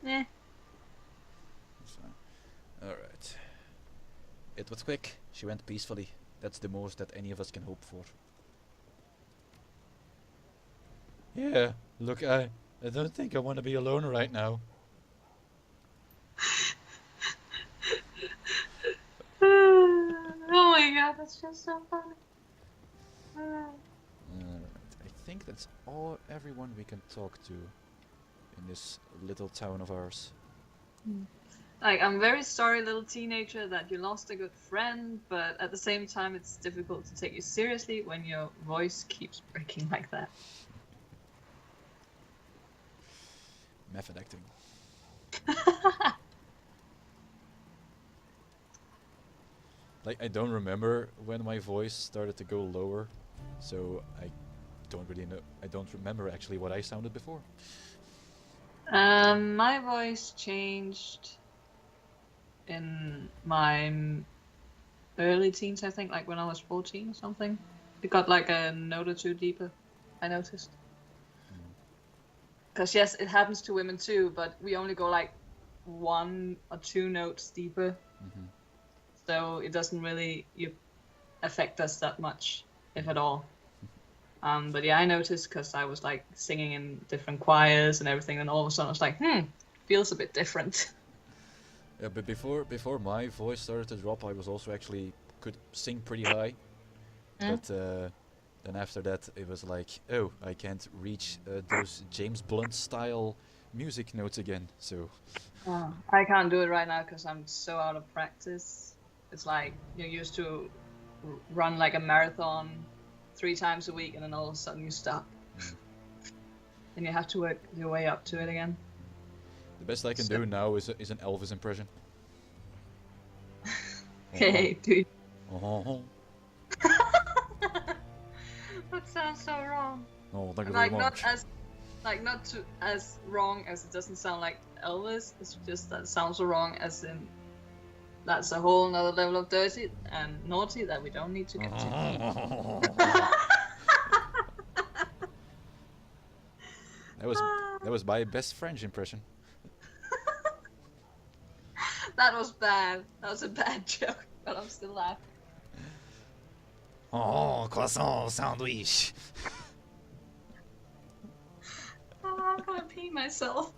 Yeah. Alright. It was quick. She went peacefully. That's the most that any of us can hope for. Yeah, look, I don't think I want to be alone right now. Oh my god, that's just so funny. I think that's everyone we can talk to in this little town of ours. Like, I'm very sorry, little teenager, that you lost a good friend, but at the same time, it's difficult to take you seriously when your voice keeps breaking like that. Method acting. Like, I don't remember when my voice started to go lower, so I don't really know. I don't remember actually what I sounded before. My voice changed in my early teens, I think, like when I was 14 or something. It got like a note or two deeper, I noticed. Because yes, it happens to women too, but we only go like 1 or 2 notes deeper. So it doesn't really affect us that much, if at all. But yeah, I noticed because I was like singing in different choirs and everything, and all of a sudden I was like, feels a bit different. Yeah, but before my voice started to drop, I was also actually could sing pretty high. But then after that, it was like, oh, I can't reach those James Blunt style music notes again. So I can't do it right now because I'm so out of practice. It's like you're used to run like a marathon 3 times a week, and then all of a sudden you stop. And you have to work your way up to it again. the best I can do now is an Elvis impression. Hey, dude. Oh, That sounds so wrong. oh, thank you Like very much. not as wrong as it doesn't sound like Elvis. It's just that it sounds so wrong, as in that's a whole nother level of dirty and naughty that we don't need to get to. That was my best French impression. That was bad. That was a bad joke, but I'm still laughing. Oh, croissant sandwich. Oh, I'm gonna pee myself.